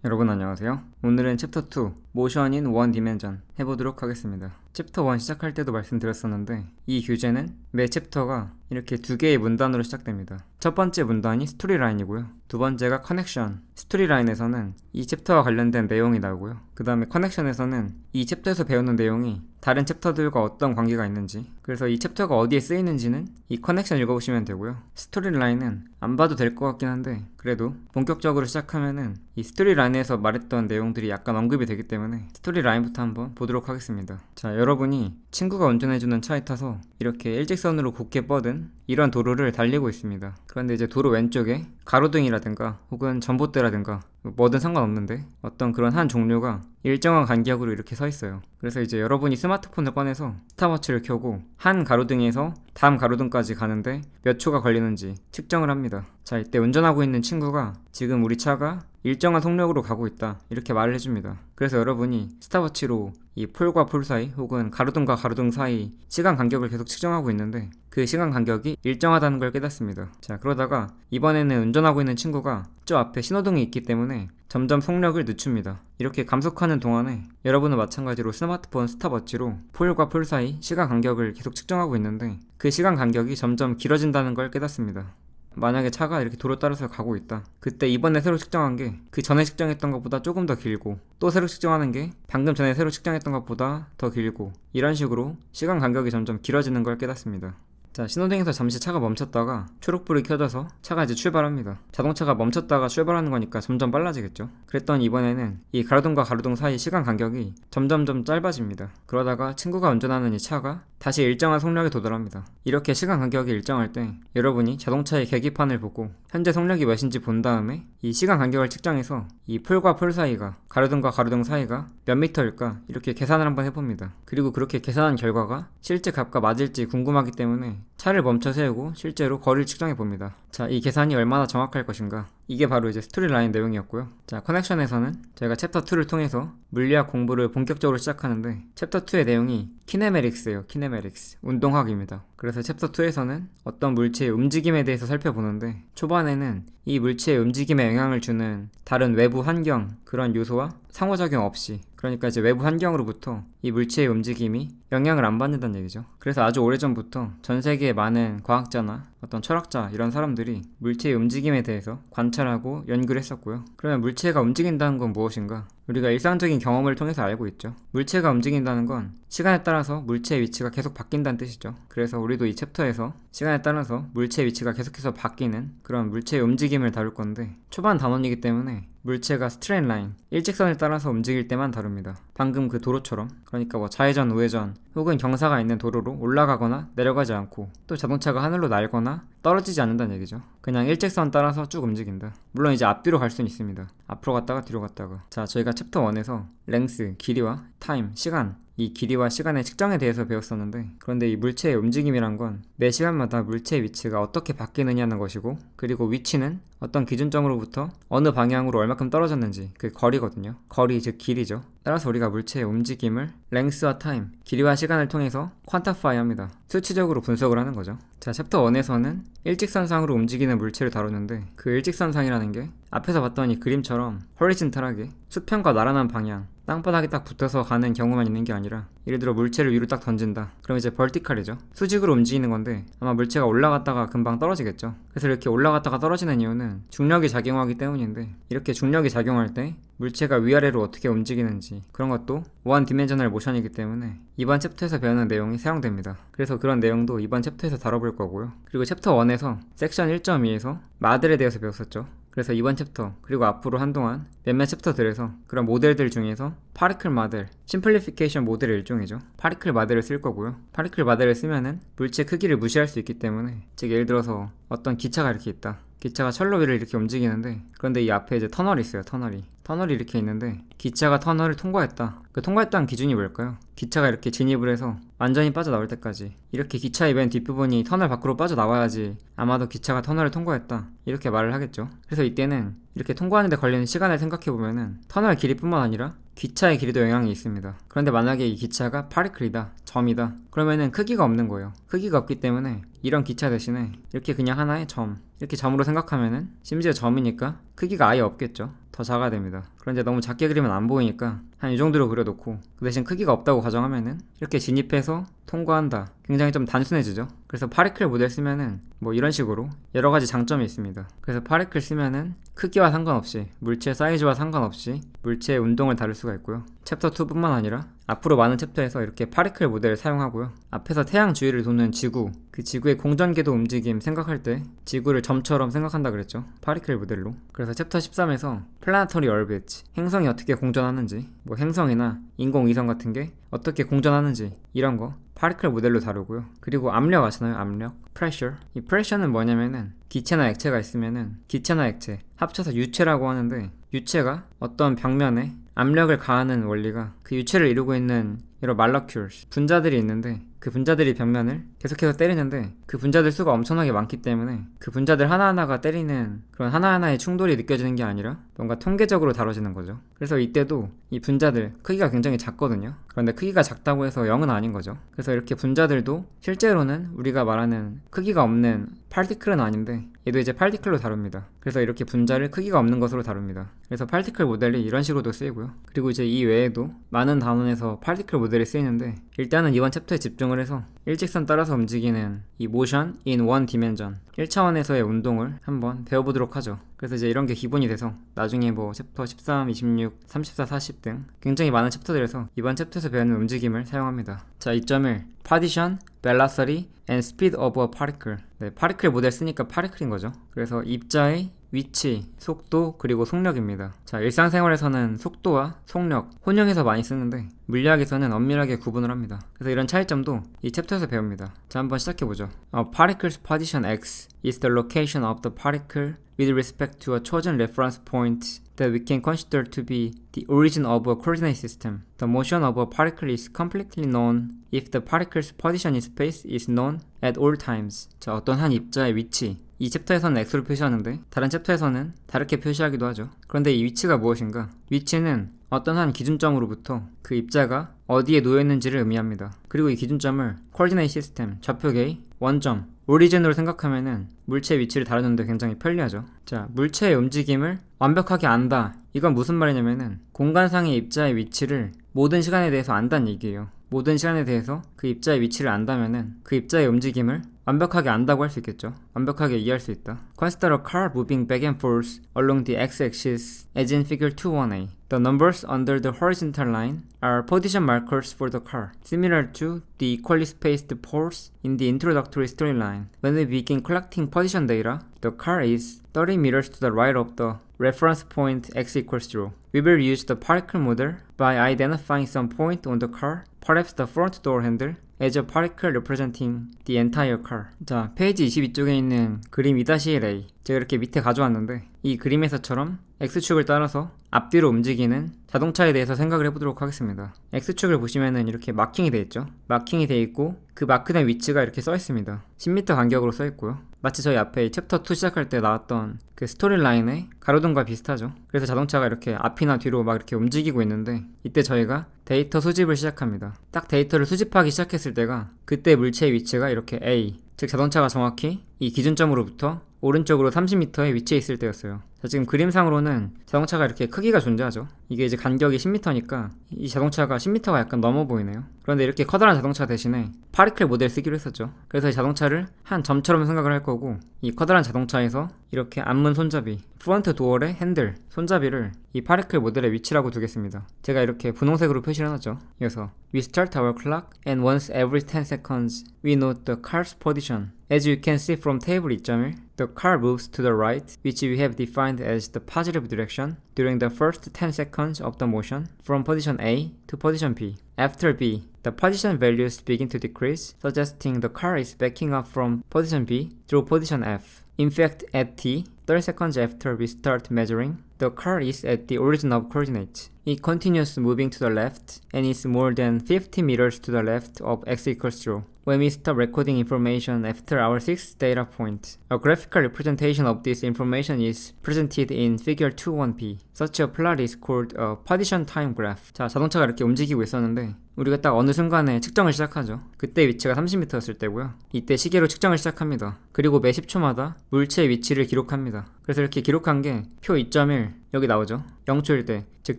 여러분 안녕하세요. 오늘은 챕터 2 모션 인 원 디멘전 해보도록 하겠습니다. 챕터 1 시작할 때도 말씀드렸었는데 이 교재는 매 챕터가 이렇게 두 개의 문단으로 시작됩니다. 첫 번째 문단이 스토리 라인이고요. 두 번째가 커넥션. 스토리 라인에서는 이 챕터와 관련된 내용이 나오고요. 그 다음에 커넥션에서는 이 챕터에서 배우는 내용이 다른 챕터들과 어떤 관계가 있는지, 그래서 이 챕터가 어디에 쓰이는지는 이 커넥션 읽어보시면 되고요. 스토리 라인은 안 봐도 될 것 같긴 한데 그래도 본격적으로 시작하면은 이 스토리 라인에서 말했던 내용들이 약간 언급이 되기 때문에 스토리 라인부터 한번 보도록 하겠습니다. 자, 여러분이 친구가 운전해주는 차에 타서 이렇게 일직선으로 곧게 뻗은 이런 도로를 달리고 있습니다. 그런데 이제 도로 왼쪽에 가로등이라든가 혹은 전봇대라든가 뭐든 상관없는데 어떤 그런 한 종류가 일정한 간격으로 이렇게 서 있어요. 그래서 이제 여러분이 스마트폰을 꺼내서 스탑워치를 켜고 한 가로등에서 다음 가로등까지 가는데 몇 초가 걸리는지 측정을 합니다. 자, 이때 운전하고 있는 친구가 지금 우리 차가 일정한 속력으로 가고 있다 이렇게 말을 해줍니다. 그래서 여러분이 스탑워치로 이 폴과 폴 사이 혹은 가로등과 가로등 사이 시간 간격을 계속 측정하고 있는데 그 시간 간격이 일정하다는 걸 깨닫습니다. 자, 그러다가 이번에는 운전하고 있는 친구가 저 앞에 신호등이 있기 때문에 점점 속력을 늦춥니다. 이렇게 감속하는 동안에 여러분은 마찬가지로 스마트폰 스탑워치로 폴과 폴 사이 시간 간격을 계속 측정하고 있는데 그 시간 간격이 점점 길어진다는 걸 깨닫습니다. 만약에 차가 이렇게 도로 따라서 가고 있다. 그때 이번에 새로 측정한 게 그 전에 측정했던 것보다 조금 더 길고, 또 새로 측정하는 게 방금 전에 새로 측정했던 것보다 더 길고, 이런 식으로 시간 간격이 점점 길어지는 걸 깨닫습니다. 자, 신호등에서 잠시 차가 멈췄다가 초록불이 켜져서 차가 이제 출발합니다. 자동차가 멈췄다가 출발하는 거니까 점점 빨라지겠죠. 그랬더니 이번에는 이 가로등과 가로등 사이 시간 간격이 점점점 짧아집니다. 그러다가 친구가 운전하는 이 차가 다시 일정한 속력에 도달합니다. 이렇게 시간 간격이 일정할 때 여러분이 자동차의 계기판을 보고 현재 속력이 몇인지 본 다음에 이 시간 간격을 측정해서 이 폴과 폴 사이가, 가로등과 가로등 사이가 몇 미터일까 이렇게 계산을 한번 해봅니다. 그리고 그렇게 계산한 결과가 실제 값과 맞을지 궁금하기 때문에 차를 멈춰 세우고 실제로 거리를 측정해 봅니다. 자, 이 계산이 얼마나 정확할 것인가, 이게 바로 이제 스토리 라인 내용이었고요. 자, 커넥션에서는 저희가 챕터 2를 통해서 물리학 공부를 본격적으로 시작하는데 챕터 2의 내용이 키네메릭스예요. 키네메릭스, 운동학입니다. 그래서 챕터 2에서는 어떤 물체의 움직임에 대해서 살펴보는데 초반에는 이 물체의 움직임에 영향을 주는 다른 외부 환경, 그런 요소와 상호작용 없이, 그러니까 이제 외부 환경으로부터 이 물체의 움직임이 영향을 안 받는다는 얘기죠. 그래서 아주 오래전부터 전 세계의 많은 과학자나 어떤 철학자, 이런 사람들이 물체의 움직임에 대해서 관찰하고 연구를 했었고요. 그러면 물체가 움직인다는 건 무엇인가? 우리가 일상적인 경험을 통해서 알고 있죠. 물체가 움직인다는 건 시간에 따라서 물체의 위치가 계속 바뀐다는 뜻이죠. 그래서 우리도 이 챕터에서 시간에 따라서 물체의 위치가 계속해서 바뀌는 그런 물체의 움직임을 다룰 건데, 초반 단원이기 때문에 물체가 스트레이트 라인, 일직선을 따라서 움직일 때만 다룹니다. 방금 그 도로처럼, 그러니까 뭐 좌회전, 우회전 혹은 경사가 있는 도로로 올라가거나 내려가지 않고, 또 자동차가 하늘로 날거나 떨어지지 않는다는 얘기죠. 그냥 일직선 따라서 쭉 움직인다. 물론 이제 앞뒤로 갈 수는 있습니다. 앞으로 갔다가 뒤로 갔다가. 자, 저희가 챕터 1에서 랭스, 길이와 타임, 시간, 이 길이와 시간의 측정에 대해서 배웠었는데, 그런데 이 물체의 움직임이란 건 매 시간마다 물체의 위치가 어떻게 바뀌느냐는 것이고, 그리고 위치는 어떤 기준점으로부터 어느 방향으로 얼마큼 떨어졌는지, 그 거리거든요. 거리, 즉 길이죠. 따라서 우리가 물체의 움직임을 랭스와 타임, 길이와 시간을 통해서 퀀타파이 합니다. 수치적으로 분석을 하는 거죠. 자, 챕터 1에서는 일직선상으로 움직이는 물체를 다루는데, 그 일직선상이라는 게 앞에서 봤던 이 그림처럼 호리즌탈하게 수평과 나란한 방향, 땅바닥에 딱 붙어서 가는 경우만 있는 게 아니라, 예를 들어 물체를 위로 딱 던진다. 그럼 이제 벌티칼이죠. 수직으로 움직이는 건데 아마 물체가 올라갔다가 금방 떨어지겠죠. 그래서 이렇게 올라갔다가 떨어지는 이유는 중력이 작용하기 때문인데, 이렇게 중력이 작용할 때 물체가 위아래로 어떻게 움직이는지, 그런 것도 원 디멘셔널 모션이기 때문에 이번 챕터에서 배우는 내용이 사용됩니다. 그래서 그런 내용도 이번 챕터에서 다뤄볼 거고요. 그리고 챕터 1에서 섹션 1.2에서 마들에 대해서 배웠었죠. 그래서 이번 챕터, 그리고 앞으로 한동안 몇몇 챕터들에서 그런 모델들 중에서 파리클 마델, 심플리피케이션 모델의 일종이죠. 파리클 마델을 쓸 거고요. 파리클 마델을 쓰면은 물체 크기를 무시할 수 있기 때문에, 즉 예를 들어서 어떤 기차가 이렇게 있다. 기차가 철로 위를 이렇게 움직이는데, 그런데 이 앞에 이제 터널이 있어요. 터널이 이렇게 있는데 기차가 터널을 통과했다. 그 통과했다는 기준이 뭘까요? 기차가 이렇게 진입을 해서 완전히 빠져나올 때까지, 이렇게 기차의 맨 뒷부분이 터널 밖으로 빠져나와야지 아마도 기차가 터널을 통과했다 이렇게 말을 하겠죠. 그래서 이때는 이렇게 통과하는데 걸리는 시간을 생각해보면은 터널 길이뿐만 아니라 기차의 길이도 영향이 있습니다. 그런데 만약에 이 기차가 파리클이다, 점이다, 그러면은 크기가 없는 거예요. 크기가 없기 때문에 이런 기차 대신에 이렇게 그냥 하나의 점, 이렇게 점으로 생각하면은 심지어 점이니까 크기가 아예 없겠죠. 더 작아야 됩니다. 그런데 너무 작게 그리면 안 보이니까 한 이 정도로 그려놓고 그 대신 크기가 없다고 가정하면은 이렇게 진입해서 통과한다. 굉장히 좀 단순해지죠. 그래서 파리클 모델 쓰면은 뭐 이런 식으로 여러 가지 장점이 있습니다. 그래서 파리클 쓰면은 크기와 상관없이, 물체 사이즈와 상관없이 물체의 운동을 다룰 수가 있고요. 챕터 2뿐만 아니라 앞으로 많은 챕터에서 이렇게 파리클 모델을 사용하고요. 앞에서 태양 주위를 도는 지구, 그 지구의 공전궤도 움직임 생각할 때 지구를 점처럼 생각한다 그랬죠. 파리클 모델로. 그래서 챕터 13에서 플라네터리 얼빗, 행성이 어떻게 공전하는지, 뭐 행성이나 인공위성 같은 게 어떻게 공전하는지 이런 거 파리클 모델로 다루고요. 그리고 압력 아시나요? 압력? pressure. 이 pressure는 뭐냐면은 기체나 액체가 있으면은 기체나 액체 합쳐서 유체라고 하는데, 유체가 어떤 벽면에 압력을 가하는 원리가 그 유체를 이루고 있는 이런 molecules, 분자들이 있는데 그 분자들이 벽면을 계속해서 때리는데 그 분자들 수가 엄청나게 많기 때문에 그 분자들 하나하나가 때리는 그런 하나하나의 충돌이 느껴지는 게 아니라 뭔가 통계적으로 다뤄지는 거죠. 그래서 이때도 이 분자들 크기가 굉장히 작거든요. 그런데 크기가 작다고 해서 0은 아닌 거죠. 그래서 이렇게 분자들도 실제로는 우리가 말하는 크기가 없는 파티클은 아닌데 얘도 이제 파티클로 다룹니다. 그래서 이렇게 분자를 크기가 없는 것으로 다룹니다. 그래서 파티클 모델이 이런 식으로도 쓰이고요. 그리고 이제 이 외에도 많은 단원에서 파티클 모델이 쓰이는데, 일단은 이번 챕터에 집중을 해서 일직선 따라서 움직이는 이 motion in one dimension, 1차원에서의 운동을 한번 배워보도록 하죠. 그래서 이제 이런 게 기본이 돼서 나중에 뭐 챕터 13, 26, 34, 40 등 굉장히 많은 챕터들에서 이번 챕터에서 배우는 움직임을 사용합니다. 자, 2.1 Partition, Velocity and Speed of a Particle. 네, 파리클 모델 쓰니까 파리클인 거죠. 그래서 입자의 위치, 속도, 그리고 속력입니다. 자, 일상생활에서는 속도와 속력, 혼용해서 많이 쓰는데 물리학에서는 엄밀하게 구분을 합니다. 그래서 이런 차이점도 이 챕터에서 배웁니다. 자, 한번 시작해보죠. A particle's position x is the location of the particle with respect to a chosen reference point that we can consider to be the origin of a coordinate system. The motion of a particle is completely known if the particle's position in space is known at all times. 자, 어떤 한 입자의 위치, 이 챕터에서는 x로 표시하는데 다른 챕터에서는 다르게 표시하기도 하죠. 그런데 이 위치가 무엇인가? 위치는 어떤 한 기준점으로부터 그 입자가 어디에 놓여있는지를 의미합니다. 그리고 이 기준점을 coordinate system, 좌표계의 원점, 오리진으로 생각하면은 물체의 위치를 다루는데 굉장히 편리하죠. 자, 물체의 움직임을 완벽하게 안다. 이건 무슨 말이냐면은 공간상의 입자의 위치를 모든 시간에 대해서 안다는 얘기예요. 모든 시간에 대해서 그 입자의 위치를 안다면은 그 입자의 움직임을 완벽하게 안다고 할 수 있겠죠. 완벽하게 이해할 수 있다. Consider a car moving back and forth along the x-axis as in figure 2.1a. The numbers under the horizontal line are position markers for the car, similar to the equally spaced poles in the introductory storyline. When we begin collecting position data, the car is 30 meters to the right of the reference point x equals 0. We will use the particle model by identifying some point on the car, perhaps the front door handle, as a particle representing the entire car. 자, 페이지 22쪽에 있는 그림 2-1a 제가 이렇게 밑에 가져왔는데 이 그림에서처럼 X축을 따라서 앞뒤로 움직이는 자동차에 대해서 생각을 해보도록 하겠습니다. X축을 보시면은 이렇게 마킹이 되어 있죠. 마킹이 되어 있고 그 마크된 위치가 이렇게 써 있습니다. 10m 간격으로 써 있고요. 마치 저희 앞에 챕터 2 시작할 때 나왔던 그 스토리 라인의 가로등과 비슷하죠. 그래서 자동차가 이렇게 앞이나 뒤로 막 이렇게 움직이고 있는데 이때 저희가 데이터 수집을 시작합니다. 딱 데이터를 수집하기 시작했을 때가 그때 물체의 위치가 이렇게 A, 즉 자동차가 정확히 이 기준점으로부터 오른쪽으로 30m에 위치해 있을 때였어요. 자, 지금 그림상으로는 자동차가 이렇게 크기가 존재하죠. 이게 이제 간격이 10m니까 이 자동차가 10m가 약간 넘어 보이네요. 그런데 이렇게 커다란 자동차 대신에 파리클 모델 쓰기로 했었죠. 그래서 이 자동차를 한 점처럼 생각을 할 거고 이 커다란 자동차에서 이렇게 앞문 손잡이, 프론트 도어의 핸들, 손잡이를 이 파리클 모델의 위치라고 두겠습니다. 제가 이렇게 분홍색으로 표시를 해놨죠. 이어서 We start our clock and once every 10 seconds we note the car's position. As you can see from table 2.1, the car moves to the right, which we have defined as the positive direction, during the first 10 seconds of the motion, from position A to position B. After B, the position values begin to decrease, suggesting the car is backing up from position B through position F. In fact, at T, 30 seconds after we start measuring, the car is at the origin of coordinates. It continues moving to the left and is more than 50 meters to the left of x equals 0. When we stop recording information after our 6th data point, a graphical representation of this information is presented in figure 2.1b. Such a plot is called a position time graph. 자, 자동차가 이렇게 움직이고 있었는데 우리가 딱 어느 순간에 측정을 시작하죠. 그때 위치가 30m였을 때고요. 이때 시계로 측정을 시작합니다. 그리고 매 10초마다 물체의 위치를 기록합니다. 그래서 이렇게 기록한 게 표 2.1, 여기 나오죠. 0초일 때, 즉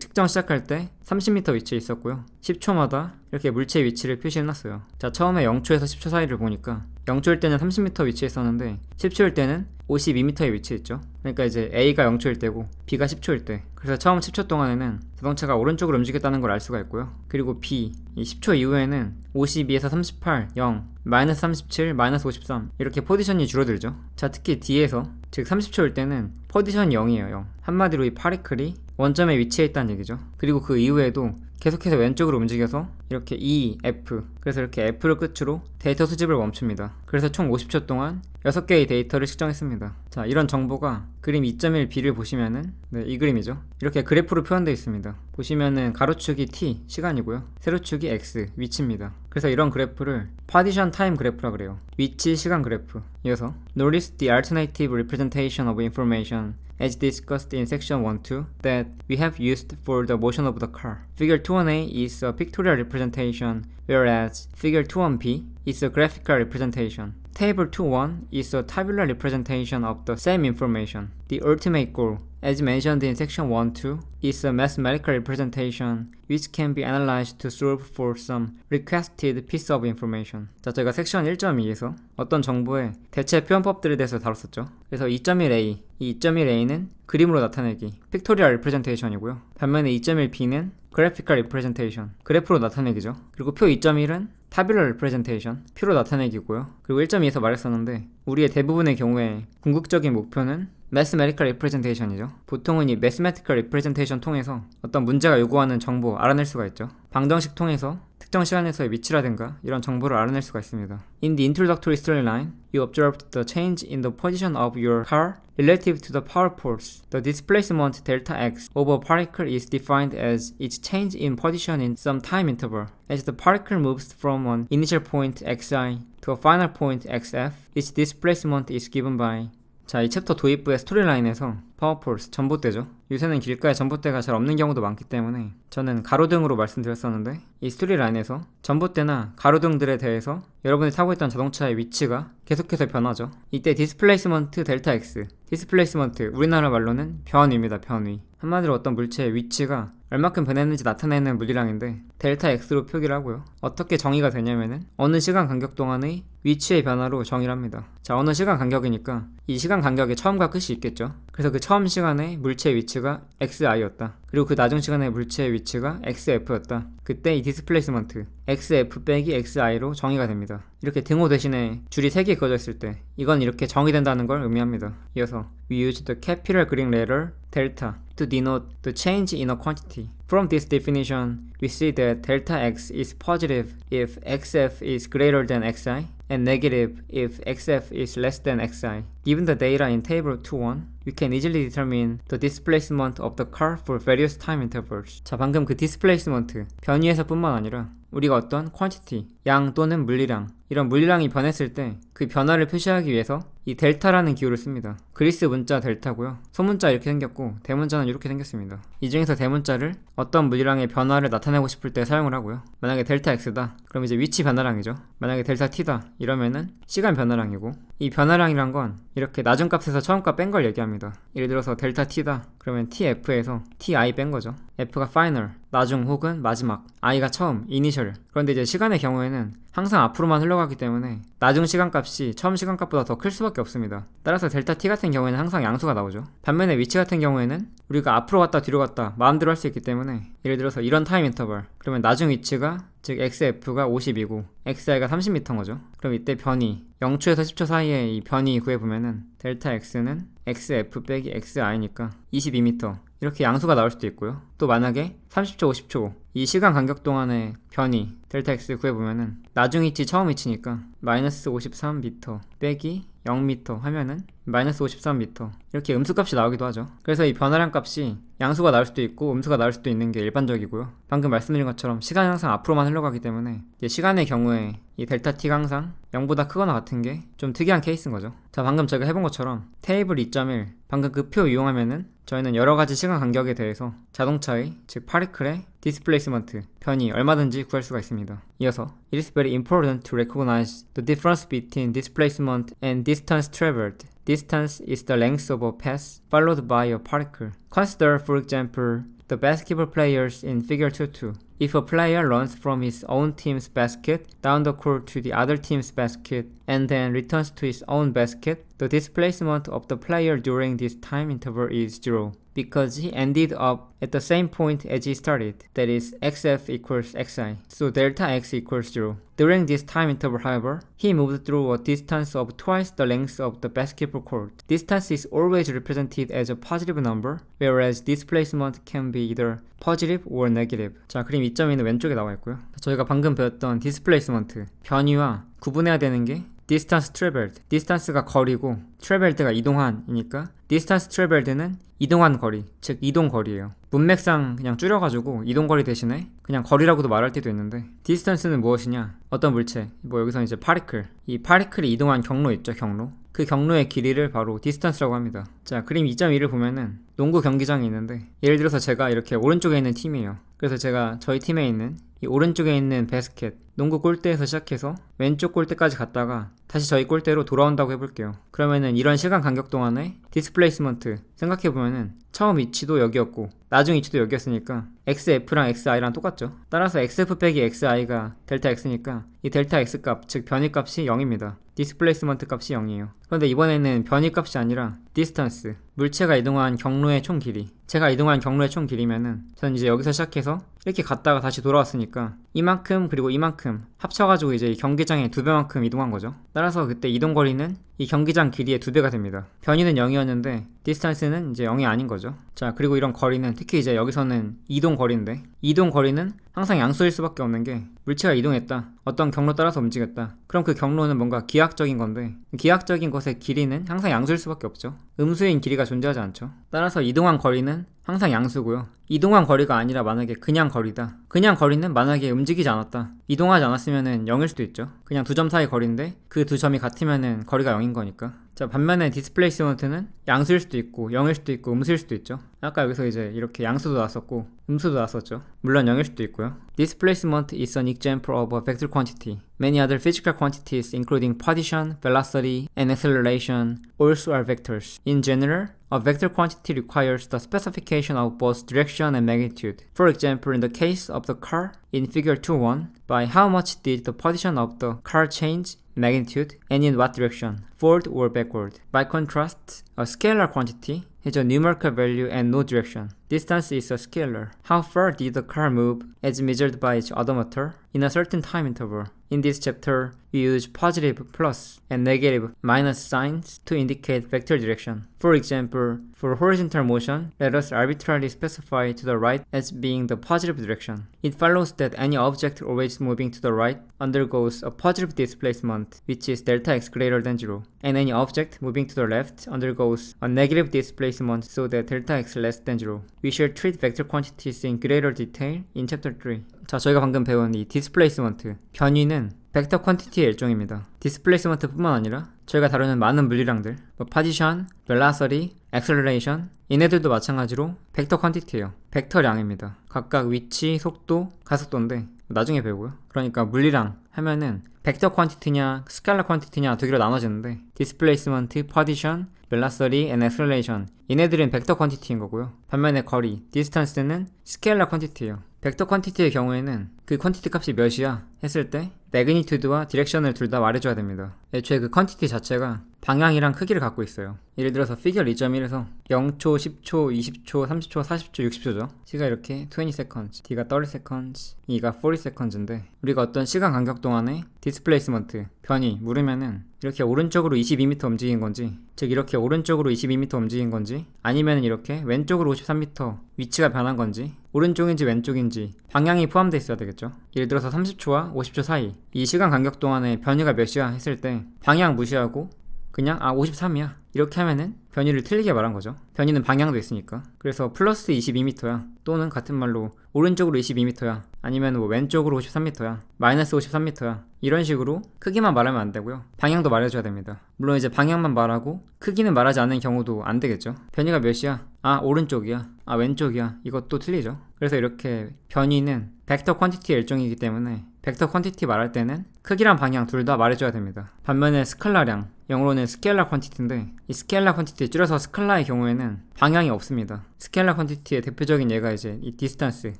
측정 시작할 때 30m 위치에 있었고요. 10초마다 이렇게 물체의 위치를 표시해놨어요. 자, 처음에 0초에서 10초 사이를 보니까 0초일 때는 30m 위치에 있었는데 10초일 때는 52m에 위치했죠. 그러니까 이제 A가 0초일 때고 B가 10초일 때. 그래서 처음 10초 동안에는 자동차가 오른쪽으로 움직였다는 걸 알 수가 있고요. 그리고 B, 이 10초 이후에는 52에서 38, 0, 마이너스 37, 마이너스 53 이렇게 포지션이 줄어들죠. 자, 특히 D에서, 즉 30초일 때는 포지션이 0이에요. 0. 한마디로 이 파리클이 원점에 위치해 있다는 얘기죠. 그리고 그 이후에도 계속해서 왼쪽으로 움직여서 이렇게 E, F, 그래서 이렇게 F를 끝으로 데이터 수집을 멈춥니다. 그래서 총 50초 동안 6개의 데이터를 측정했습니다. 자, 이런 정보가 그림 2.1b를 보시면은 이 그림이죠. 이렇게 그래프로 표현되어 있습니다. 보시면은 가로축이 t, 시간이고요. 세로축이 x, 위치입니다. 그래서 이런 그래프를 partition time 그래프라 그래요. 위치, 시간 그래프. 이어서 Notice the alternative representation of information as discussed in section 1-2 that we have used for the motion of the car. Figure 2.1a is a pictorial representation, whereas Figure 2.1b is a graphical representation. Table 2.1 is a tabular representation of the same information. The ultimate goal, as mentioned in section 1-2, is a mathematical representation which can be analyzed to solve for some requested piece of information. 자, 제가 섹션 1.2에서 어떤 정보의 대체 표현법들에 대해서 다뤘었죠. 그래서 2.1a, 이 2.1a는 그림으로 나타내기, pictorial representation이고요. 반면에 2.1b는 graphical representation, 그래프로 나타내기죠. 그리고 표 2.1은 tabular representation, 표로 나타내기고요. 그리고 1.2에서 말했었는데 우리의 대부분의 경우에 궁극적인 목표는 mathematical representation이죠. 보통은 이 mathematical representation 통해서 어떤 문제가 요구하는 정보 알아낼 수가 있죠. 방정식 통해서 특정 시간에서의 위치라든가 이런 정보를 알아낼 수가 있습니다. In the introductory storyline, you observed the change in the position of your car relative to the power force. The displacement delta x of a particle is defined as its change in position in some time interval. As the particle moves from an initial point xi to a final point xf, its displacement is given by. 자, 이 챕터 도입부의 스토리라인에서 파워폴스, 전봇대죠. 요새는 길가에 전봇대가 잘 없는 경우도 많기 때문에 저는 가로등으로 말씀드렸었는데 이 스토리라인에서 전봇대나 가로등들에 대해서 여러분이 타고 있던 자동차의 위치가 계속해서 변하죠. 이때 디스플레이스먼트 델타 X, 디스플레이스먼트 우리나라 말로는 변위입니다. 변위. 한마디로 어떤 물체의 위치가 얼마큼 변했는지 나타내는 물리량인데 델타 X로 표기를 하고요. 어떻게 정의가 되냐면은 어느 시간 간격 동안의 위치의 변화로 정의를 합니다. 자, 어느 시간 간격이니까 이 시간 간격에 처음과 끝이 있겠죠. 그래서 그 처음 시간에 물체의 위치가 XI였다. 그리고 그 나중 시간에 물체의 위치가 XF였다. 그때 이 디스플레이스먼트 XF 빼기 XI로 정의가 됩니다. 이렇게 등호 대신에 줄이 3개 그어져 있을 때 이건 이렇게 정의된다는 걸 의미합니다. 이어서 We use the capital Greek letter delta to denote the change in a quantity. From this definition, we see that delta x is positive if xf is greater than xi and negative if xf is less than xi. Given the data in table 2.1, we can easily determine the displacement of the car for various time intervals. 자, 방금 그 displacement, 변위에서 뿐만 아니라 우리가 어떤 quantity, 양 또는 물리량, 이런 물리량이 변했을 때 그 변화를 표시하기 위해서 이 델타라는 기호를 씁니다. 그리스 문자 델타고요. 소문자 이렇게 생겼고 대문자는 이렇게 생겼습니다. 이 중에서 대문자를 어떤 물리량의 변화를 나타내고 싶을 때 사용을 하고요. 만약에 델타 X다, 그럼 이제 위치 변화량이죠. 만약에 델타 T다, 이러면은 시간 변화량이고 이 변화량이란 건 이렇게 낮은 값에서 처음 값 뺀 걸 얘기합니다. 예를 들어서 델타 T다, 그러면 TF에서 TI 뺀 거죠. F가 final, 나중 혹은 마지막, I가 처음, initial. 그런데 이제 시간의 경우에는 항상 앞으로만 흘러가기 때문에 나중 시간값이 처음 시간값보다 더 클 수밖에 없습니다. 따라서 델타 t 같은 경우에는 항상 양수가 나오죠. 반면에 위치 같은 경우에는 우리가 앞으로 갔다 뒤로 갔다 마음대로 할 수 있기 때문에 예를 들어서 이런 타임 인터벌, 그러면 나중 위치가 즉 xf가 50이고 xi가 30m인 거죠. 그럼 이때 변이 0초에서 10초 사이에 이 변이 구해보면은 델타 x는 xf 빼기 xi니까 22m 이렇게 양수가 나올 수도 있고요. 또 만약에 30초 50초 이 시간 간격 동안의 변이 델타 x 구해보면은 나중 위치 처음 위치니까 마이너스 53m 빼기 0m 하면은 마이너스 53m 이렇게 음수값이 나오기도 하죠. 그래서 이 변화량 값이 양수가 나올 수도 있고 음수가 나올 수도 있는 게 일반적이고요. 방금 말씀드린 것처럼 시간이 항상 앞으로만 흘러가기 때문에 이제 시간의 경우에 이 델타 t가 항상 0보다 크거나 같은 게 좀 특이한 케이스인 거죠. 자, 방금 제가 해본 것처럼 테이블 2.1 방금 그 표 이용하면은 저희는 여러가지 시간 간격에 대해서 자동차의 즉 파리클의 디스플레이스먼트 변이 얼마든지 구할 수가 있습니다. 이어서 It is very important to recognize the difference between displacement and distance traveled. distance is the length of a pass followed by a particle. Consider, for example, the basketball players in figure 2.2. If a player runs from his own team's basket down the court to the other team's basket and then returns to his own basket, the displacement of the player during this time interval is 0 because he ended up at the same point as he started, that is xf equals xi, so delta x equals 0. During this time interval, however, he moved through a distance of twice the length of the basketball court. Distance is always represented as a positive number, whereas displacement can be either positive or negative. 자, 그림 2.2는 왼쪽에 나와 있고요. 저희가 방금 배웠던 displacement, 변이와 구분해야 되는 게 distance traveled, distance가 거리고 traveled가 이동한이니까 distance traveled는 이동한 거리, 즉 이동 거리예요. 문맥상 그냥 줄여가지고 이동 거리 대신에 그냥 거리라고도 말할 때도 있는데 distance는 무엇이냐? 어떤 물체, 뭐 여기서 이제 particle, 이 particle이 이동한 경로 있죠, 경로. 그 경로의 길이를 바로 distance라고 합니다. 자, 그림 2.2를 보면은 농구 경기장이 있는데 예를 들어서 제가 이렇게 오른쪽에 있는 팀이에요. 그래서 제가 저희 팀에 있는 이 오른쪽에 있는 바스켓, 농구 골대에서 시작해서 왼쪽 골대까지 갔다가 다시 저희 골대로 돌아온다고 해볼게요. 그러면은 이런 시간 간격 동안에 디스플레이스먼트 생각해보면은 처음 위치도 여기였고 나중 위치도 여기였으니까 xf랑 xi랑 똑같죠. 따라서 xf 빼기 xi가 델타 x니까 이 델타 x 값, 즉 변이 값이 0입니다. 디스플레이스먼트 값이 0이에요. 그런데 이번에는 변이 값이 아니라 디스턴스, 물체가 이동한 경로의 총 길이. 제가 이동한 경로의 총 길이면은 저는 이제 여기서 시작해서 이렇게 갔다가 다시 돌아왔으니까 이만큼 그리고 이만큼 합쳐가지고 이제 경기장의 2배만큼 이동한 거죠. 따라서 그때 이동 거리는 이 경기장 길이의 2배가 됩니다. 변이는 0이었는데 디스턴스는 이제 0이 아닌 거죠. 자, 그리고 이런 거리는 특히 이제 여기서는 이동 거리인데 이동 거리는 항상 양수일 수밖에 없는 게 물체가 이동했다, 어떤 경로 따라서 움직였다, 그럼 그 경로는 뭔가 기하학적인 건데 기하학적인 것의 길이는 항상 양수일 수밖에 없죠. 음수인 길이가 존재하지 않죠. 따라서 이동한 거리는 항상 양수고요. 이동한 거리가 아니라 만약에 그냥 거리다, 그냥 거리는 만약에 움직이지 않았다, 이동하지 않았으면은 0일 수도 있죠. 그냥 두 점 사이 거리인데 그 두 점이 같으면은 거리가 0인 거니까. 자, 반면에 디스플레이스먼트는 양수일 수도 있고 0일 수도 있고 음수일 수도 있죠. 아까 여기서 이제 이렇게 양수도 나왔었고 음수도 나왔었죠. 물론 0일 수도 있고요. Displacement is an example of a vector quantity. Many other physical quantities including position, velocity, and acceleration also are vectors. In general, a vector quantity requires the specification of both direction and magnitude. For example, in the case of the car in figure 2.1, by how much did the position of the car change, magnitude, and in what direction, forward or backward. By contrast, a scalar quantity has a numerical value and no direction. Distance is a scalar. How far did the car move as measured by its odometer in a certain time interval? In this chapter, we use positive plus and negative minus signs to indicate vector direction. For example, for horizontal motion, let us arbitrarily specify to the right as being the positive direction. It follows that any object always moving to the right undergoes a positive displacement, which is delta x greater than 0, and any object moving to the left undergoes a negative displacement so that delta x less than 0. We shall treat vector quantities in greater detail in chapter 3. 자, 저희가 방금 배운 이 displacement, 변이는 벡터 퀀티티의 일종입니다. 디스플레이스먼트 뿐만 아니라 저희가 다루는 많은 물리량들, position, velocity, acceleration, 얘네들도 마찬가지로 벡터 퀀티티예요. 벡터량입니다. 각각 위치, 속도, 가속도인데 나중에 배우고요. 그러니까 물리량 하면은 벡터 퀀티티냐 스칼라 퀀티티냐 두 개로 나눠지는데 디스플레이스먼트, position, velocity, and acceleration 얘네들은 벡터 퀀티티인 거고요. 반면에 거리, distance는 스케일러 퀀티티예요. 벡터 퀀티티의 경우에는 그 퀀티티 값이 몇이야 했을 때 매그니튜드와 디렉션을 둘 다 말해줘야 됩니다. 애초에 그 퀀티티 자체가 방향이랑 크기를 갖고 있어요. 예를 들어서 피겨 2.1에서 0초, 10초, 20초, 30초, 40초, 60초죠. C가 이렇게 20 seconds, D가 30 seconds, E가 40 seconds인데 우리가 어떤 시간 간격 동안에 디스플레이스먼트, 변이, 물으면은 이렇게 오른쪽으로 22m 움직인 건지, 즉 이렇게 오른쪽으로 22m 움직인 건지, 아니면 이렇게 왼쪽으로 53m 위치가 변한 건지, 오른쪽인지 왼쪽인지 방향이 포함되어 있어야 되겠죠. 예를 들어서 30초와 50초 사이 이 시간 간격 동안에 변이가 몇이야 했을 때 방향 무시하고 그냥 53이야 이렇게 하면은 변이를 틀리게 말한 거죠. 변이는 방향도 있으니까. 그래서 플러스 22m야 또는 같은 말로 오른쪽으로 22m야 아니면 뭐 왼쪽으로 53m야 마이너스 53m야 이런 식으로 크기만 말하면 안 되고요. 방향도 말해줘야 됩니다. 물론 이제 방향만 말하고 크기는 말하지 않는 경우도 안 되겠죠. 변이가 몇이야? 오른쪽이야. 왼쪽이야. 이것도 틀리죠. 그래서 이렇게 변이는 벡터 퀀티티의 일종이기 때문에 벡터 퀀티티 말할 때는 크기랑 방향 둘 다 말해줘야 됩니다. 반면에 스칼라량, 영어로는 스케일러 퀀티티인데 이 스케일러 퀀티티 줄여서 스칼라의 경우에는 방향이 없습니다. 스케일러 퀀티티의 대표적인 예가 이제 이 디스턴스,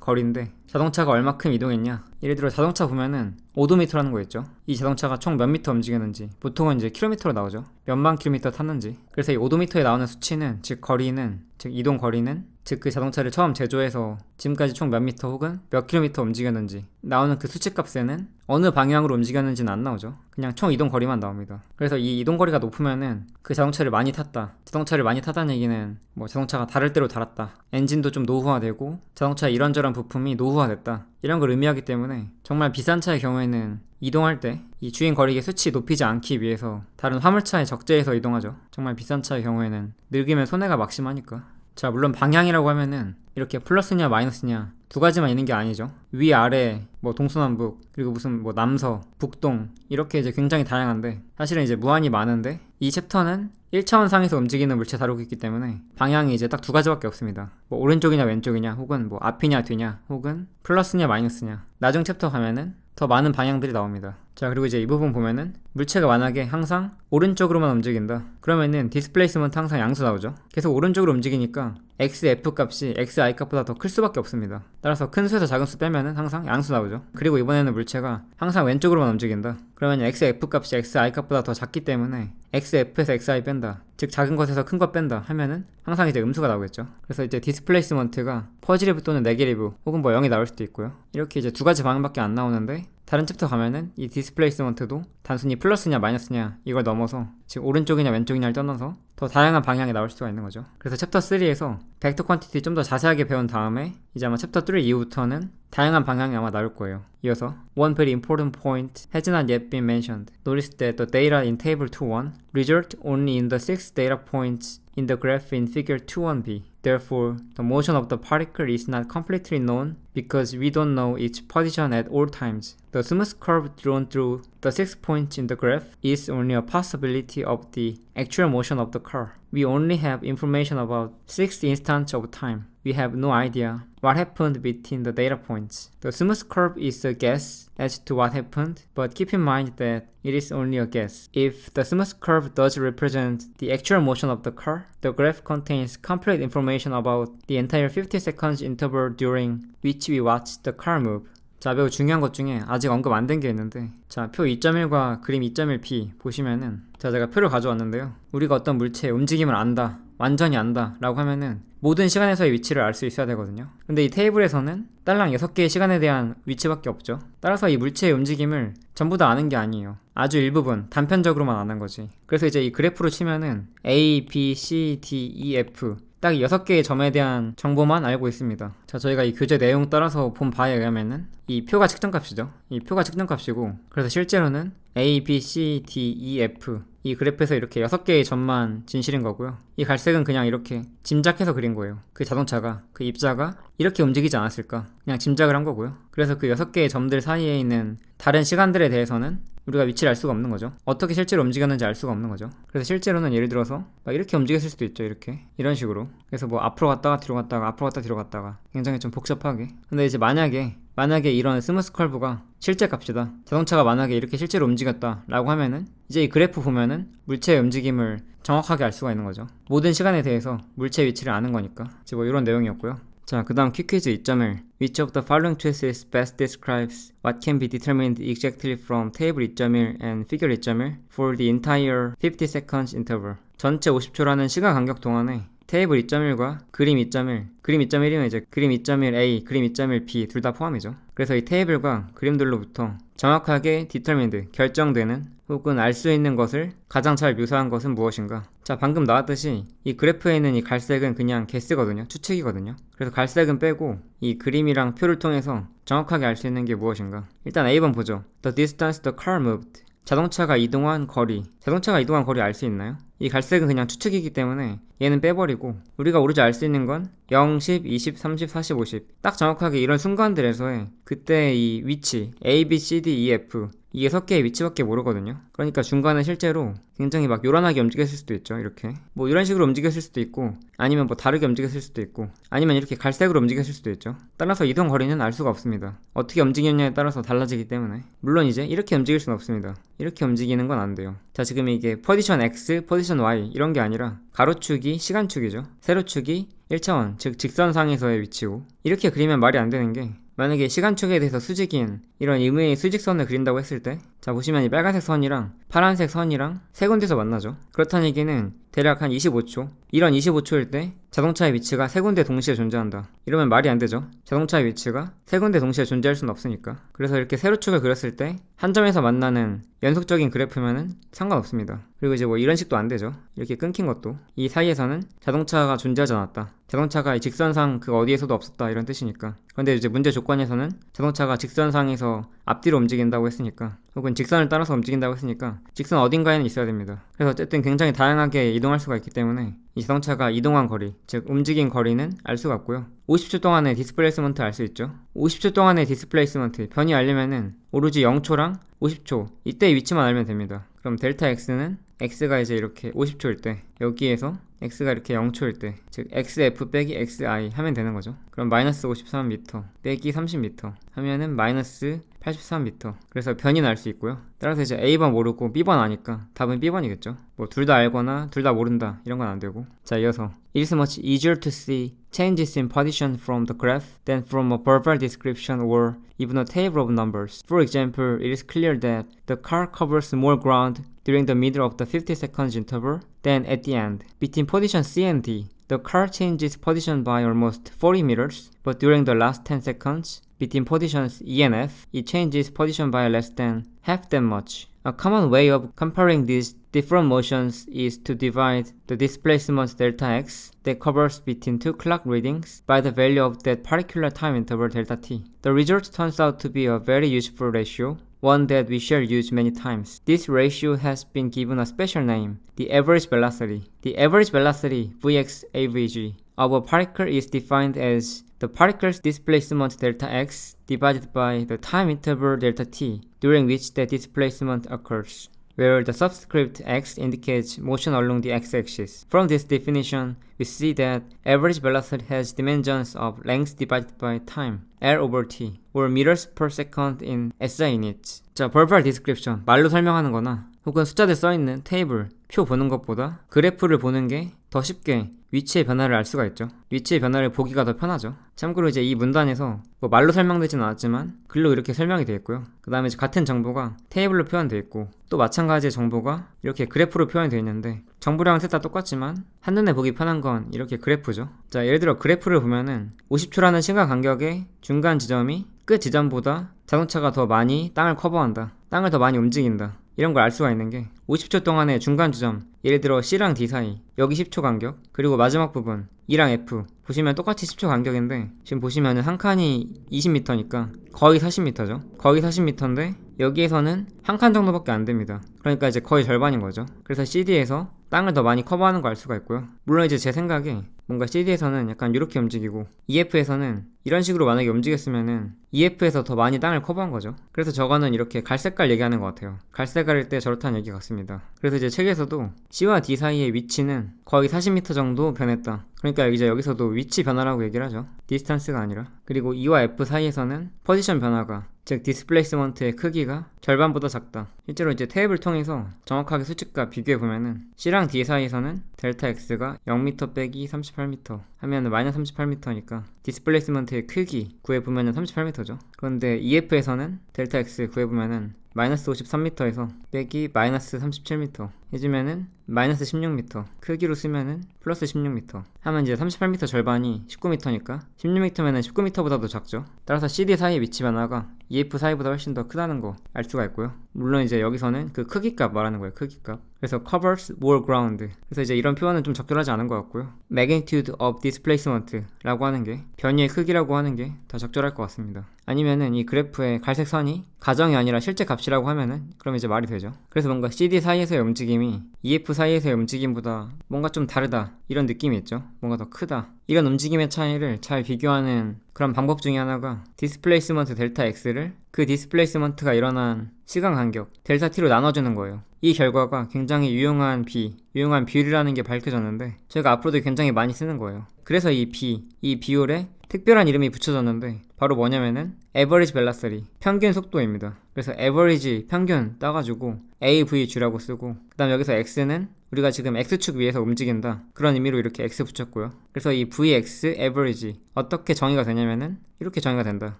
거리인데 자동차가 얼마큼 이동했냐, 예를 들어 자동차 보면은 오도미터라는 거 있죠. 이 자동차가 총 몇 미터 움직였는지, 보통은 이제 킬로미터로 나오죠. 몇만 킬로미터 탔는지. 그래서 이 오도미터에 나오는 수치는, 즉 거리는, 즉 이동 거리는, 즉 그 자동차를 처음 제조해서 지금까지 총 몇 미터 혹은 몇 킬로미터 움직였는지 나오는 그 수치 값에는 어느 방향으로 움직였는지는 안 나오죠. 그냥 총 이동 거리만 나옵니다. 그래서 이 이동 거리가 높으면은 그 자동차를 많이 탔다. 자동차를 많이 타다는 얘기는 뭐 자동차가 다를 대로 달았다. 엔진도 좀 노후화되고 자동차의 이런저런 부품이 노후화됐다. 이런 걸 의미하기 때문에 정말 비싼 차의 경우에는 이동할 때 이 주행 거리의 수치 높이지 않기 위해서 다른 화물차에 적재해서 이동하죠. 정말 비싼 차의 경우에는 늙으면 손해가 막심하니까. 자, 물론 방향이라고 하면은 이렇게 플러스냐 마이너스냐 두 가지만 있는 게 아니죠. 위, 아래, 뭐 동서남북, 그리고 무슨 뭐 남서, 북동 이렇게 이제 굉장히 다양한데 사실은 이제 무한히 많은데 이 챕터는 1차원상에서 움직이는 물체 다루고 있기 때문에 방향이 이제 딱 두 가지밖에 없습니다. 뭐 오른쪽이냐 왼쪽이냐 혹은 뭐 앞이냐 뒤냐 혹은 플러스냐 마이너스냐. 나중 챕터 가면은 더 많은 방향들이 나옵니다. 자, 그리고 이제 이 부분 보면은 물체가 만약에 항상 오른쪽으로만 움직인다 그러면은 디스플레이스먼트 항상 양수 나오죠. 계속 오른쪽으로 움직이니까 XF 값이 XI 값보다 더 클 수밖에 없습니다. 따라서 큰 수에서 작은 수 빼면은 항상 양수 나오죠. 그리고 이번에는 물체가 항상 왼쪽으로만 움직인다 그러면 XF 값이 XI 값보다 더 작기 때문에 XF에서 XI 뺀다, 즉 작은 것에서 큰 것 뺀다 하면은 항상 이제 음수가 나오겠죠. 그래서 이제 디스플레이스먼트가 포지티브 또는 네게티브 혹은 뭐 0이 나올 수도 있고요. 이렇게 이제 두 가지 방향밖에 안 나오는데 다른 챕터 가면은 이 디스플레이스먼트도 단순히 플러스냐 마이너스냐 이걸 넘어서 즉 오른쪽이냐 왼쪽이냐를 떠나서 더 다양한 방향이 나올 수가 있는 거죠. 그래서 챕터 3에서 벡터 퀀티티 좀 더 자세하게 배운 다음에 이제 아마 챕터 3 이후부터는 다양한 방향이 아마 나올 거예요. 이어서 One very important point has not yet been mentioned. Notice that the data in table 2.1 result only in the 6 data points in the graph in figure 2.1b. Therefore, the motion of the particle is not completely known because we don't know its position at all times. The smooth curve drawn through the 6 points in the graph is only a possibility of the actual motion of the car. We only have information about 6 instants of time. We have no idea what happened between the data points. The smooth curve is a guess as to what happened, but keep in mind that it is only a guess. If the smooth curve does represent the actual motion of the car, the graph contains complete information about the entire 50 seconds interval during which we watch the car move. 자, 매우 중요한 것 중에 아직 언급 안 된 게 있는데, 자, 표 2.1과 그림 2.1b 보시면은 제가 표를 가져왔는데요. 우리가 어떤 물체의 움직임을 안다, 완전히 안다 라고 하면은 모든 시간에서의 위치를 알 수 있어야 되거든요. 근데 이 테이블에서는 딸랑 6개의 시간에 대한 위치밖에 없죠. 따라서 이 물체의 움직임을 전부 다 아는 게 아니에요. 아주 일부분, 단편적으로만 아는 거지. 그래서 이제 이 그래프로 치면은 A, B, C, D, E, F 딱 6개의 점에 대한 정보만 알고 있습니다. 자, 저희가 이 교재 내용 따라서 본 바에 의하면은 이 표가 측정값이죠. 이 표가 측정값이고, 그래서 실제로는 A, B, C, D, E, F 이 그래프에서 이렇게 6개의 점만 진실인 거고요. 이 갈색은 그냥 이렇게 짐작해서 그린 거예요. 그 자동차가, 그 입자가 이렇게 움직이지 않았을까 그냥 짐작을 한 거고요. 그래서 그 6개의 점들 사이에 있는 다른 시간들에 대해서는 우리가 위치를 알 수가 없는 거죠. 어떻게 실제로 움직였는지 알 수가 없는 거죠. 그래서 실제로는 예를 들어서 막 이렇게 움직였을 수도 있죠. 이렇게 이런 식으로. 그래서 뭐 앞으로 갔다가 뒤로 갔다가 앞으로 갔다가 뒤로 갔다가 굉장히 좀 복잡하게. 근데 이제 만약에 이런 스무스 컬브가 실제 값이다, 자동차가 만약에 이렇게 실제로 움직였다 라고 하면은 이제 이 그래프 보면은 물체의 움직임을 정확하게 알 수가 있는 거죠. 모든 시간에 대해서 물체의 위치를 아는 거니까. 이제 뭐 이런 내용이었고요. 자, 그 다음 퀴퀴즈 2.1. Which of the following choices best describes what can be determined exactly from table 2.1 and figure 2.1 for the entire 50 seconds interval? 전체 50초라는 시간 간격 동안에 테이블 2.1과 그림 2.1, 그림 2.1이면 이제 그림 2.1a, 그림 2.1b 둘 다 포함이죠. 그래서 이 테이블과 그림들로부터 정확하게 determined, 결정되는 혹은 알 수 있는 것을 가장 잘 묘사한 것은 무엇인가? 자, 방금 나왔듯이 이 그래프에 있는 이 갈색은 그냥 개스거든요. 추측이거든요. 그래서 갈색은 빼고 이 그림이랑 표를 통해서 정확하게 알 수 있는 게 무엇인가? 일단 A번 보죠. The distance the car moved. 자동차가 이동한 거리, 자동차가 이동한 거리 알 수 있나요? 이 갈색은 그냥 추측이기 때문에 얘는 빼버리고 우리가 오로지 알 수 있는 건 0, 10, 20, 30, 40, 50 딱 정확하게 이런 순간들에서의 그때 이 위치 A, B, C, D, E, F 이 6개의 위치밖에 모르거든요. 그러니까 중간에 실제로 굉장히 막 요란하게 움직였을 수도 있죠. 이렇게 뭐 이런 식으로 움직였을 수도 있고 아니면 뭐 다르게 움직였을 수도 있고 아니면 이렇게 갈색으로 움직였을 수도 있죠. 따라서 이동 거리는 알 수가 없습니다. 어떻게 움직였냐에 따라서 달라지기 때문에 물론 이제 이렇게 움직일 수는 없습니다. 이렇게 움직이는 건 안 돼요. 자, 지금 이게 포지션 X, 포지션 Y 이런 게 아니라 가로축이 시간축이죠. 세로축이 1차원 즉 직선상에서의 위치고 이렇게 그리면 말이 안 되는 게 만약에 시간축에 대해서 수직인 이런 의무의 수직선을 그린다고 했을 때 자 보시면 이 빨간색 선이랑 파란색 선이랑 세 군데서 만나죠. 그렇다는 얘기는 대략 한 25초 이런 25초일 때 자동차의 위치가 세 군데 동시에 존재한다. 이러면 말이 안 되죠. 자동차의 위치가 세 군데 동시에 존재할 수는 없으니까. 그래서 이렇게 세로축을 그렸을 때 한 점에서 만나는 연속적인 그래프면은 상관없습니다. 그리고 이제 뭐 이런 식도 안 되죠. 이렇게 끊긴 것도 이 사이에서는 자동차가 존재하지 않았다. 자동차가 이 직선상 그 어디에서도 없었다 이런 뜻이니까. 그런데 이제 문제 조건에서는 자동차가 직선상에서 앞뒤로 움직인다고 했으니까 혹은 직선을 따라서 움직인다고 했으니까 직선 어딘가에는 있어야 됩니다. 그래서 어쨌든 굉장히 다양하게 이동할 수가 있기 때문에 이 자동차가 이동한 거리, 즉 움직인 거리는 알 수가 없고요. 50초 동안의 디스플레이스먼트 알 수 있죠. 50초 동안의 디스플레이스먼트 변이 알려면은 오로지 0초랑 50초 이때 위치만 알면 됩니다. 그럼 델타 X는 X가 이제 이렇게 50초일 때 여기에서 X가 이렇게 0초일 때 즉 XF 빼기 XI 하면 되는 거죠. 그럼 마이너스 53m 빼기 30m 하면은 마이너스 83m. 그래서 변이 날 수 있고요. 따라서 이제 A번 모르고 B번 아니까 답은 B번이겠죠. 뭐 둘 다 알거나 둘 다 모른다 이런 건 안 되고. 자, 이어서 It is much easier to see changes in position from the graph than from a verbal description or even a table of numbers. For example, it is clear that the car covers more ground during the middle of the 50 seconds interval than at the end. Between position C and D, the car changes position by almost 40 meters, but during the last 10 seconds, between positions E and F, it changes position by less than half that much. A common way of comparing these different motions is to divide the displacement delta x that covers between two clock readings by the value of that particular time interval delta t. The result turns out to be a very useful ratio, one that we shall use many times. This ratio has been given a special name, the average velocity. The average velocity, Vx AVG, of a particle is defined as the particle's displacement delta x divided by the time interval delta t during which the displacement occurs, where the subscript x indicates motion along the x-axis. From this definition, we see that average velocity has dimensions of length divided by time, L over t, or meters per second in SI units. 자, verbal description, 말로 설명하는 거나 혹은 숫자들 써있는 테이블, 표 보는 것보다 그래프를 보는 게 더 쉽게 위치의 변화를 알 수가 있죠. 위치의 변화를 보기가 더 편하죠. 참고로 이제 이 문단에서 뭐 말로 설명되진 않았지만 글로 이렇게 설명이 되어 있고요. 그 다음에 이제 같은 정보가 테이블로 표현되어 있고 또 마찬가지의 정보가 이렇게 그래프로 표현이 되어 있는데 정보량은 셋 다 똑같지만 한눈에 보기 편한 건 이렇게 그래프죠. 자, 예를 들어 그래프를 보면은 50초라는 시간 간격의 중간 지점이 끝 지점보다 자동차가 더 많이 땅을 커버한다, 땅을 더 많이 움직인다, 이런 걸 알 수가 있는 게 50초 동안의 중간 지점, 예를 들어 C랑 D 사이 여기 10초 간격, 그리고 마지막 부분 E랑 F 보시면 똑같이 10초 간격인데 지금 보시면은 한 칸이 20m니까 거의 40m죠. 거의 40m인데 여기에서는 한 칸 정도밖에 안 됩니다. 그러니까 이제 거의 절반인 거죠. 그래서 CD에서 땅을 더 많이 커버하는 거 알 수가 있고요. 물론 이제 제 생각에 뭔가 CD에서는 약간 이렇게 움직이고 EF에서는 이런 식으로 만약에 움직였으면은 EF에서 더 많이 땅을 커버한 거죠. 그래서 저거는 이렇게 갈색깔 얘기하는 것 같아요. 갈색깔일 때 저렇다는 얘기 같습니다. 그래서 이제 책에서도 C와 D 사이의 위치는 거의 40m 정도 변했다. 그러니까 이제 여기서도 위치 변화라고 얘기를 하죠. 디스턴스가 아니라. 그리고 E와 F 사이에서는 포지션 변화가, 즉 디스플레이스먼트의 크기가 절반보다 작다. 실제로 이제 테이블 통해서 정확하게 수치값 비교해보면은 C랑 D 사이에서는 델타 X가 0m 빼기 38m 하면 마이너스 38m니까 디스플레이스먼트의 크기 구해보면은 38m죠. 그런데 EF에서는 델타 X 구해보면은 마이너스 53m에서 빼기 마이너스 37m 해주면은 마이너스 16m, 크기로 쓰면은 플러스 16m 하면 이제 38m 절반이 19m니까 16m면은 19m보다도 작죠. 따라서 CD 사이의 위치 변화가 EF 사이보다 훨씬 더 크다는 거 알 수가 있고요. 물론 이제 여기서는 그 크기값 말하는 거예요. 크기값. 그래서 covers more ground. 그래서 이제 이런 표현은 좀 적절하지 않은 것 같고요. magnitude of displacement라고 하는 게, 변이의 크기라고 하는 게 더 적절할 것 같습니다. 아니면은 이 그래프의 갈색 선이 가정이 아니라 실제 값이라고 하면은 그럼 이제 말이 되죠. 그래서 뭔가 CD 사이에서의 움직임이 EF 사이에서의 움직임보다 뭔가 좀 다르다, 이런 느낌이 있죠. 뭔가 더 크다. 이런 움직임의 차이를 잘 비교하는 그런 방법 중에 하나가 디스플레이스먼트 델타 X를 그 디스플레이스먼트가 일어난 시간 간격 델타 T로 나눠주는 거예요. 이 결과가 굉장히 유용한 비율이라는 게 밝혀졌는데 저희가 앞으로도 굉장히 많이 쓰는 거예요. 그래서 이 비율에 특별한 이름이 붙여졌는데 바로 뭐냐면은 average velocity, 평균 속도입니다. 그래서 average, 평균 따가지고 AVG라고 쓰고, 그 다음 여기서 X는 우리가 지금 X축 위에서 움직인다, 그런 의미로 이렇게 X 붙였고요. 그래서 이 VX average 어떻게 정의가 되냐면은 이렇게 정의가 된다.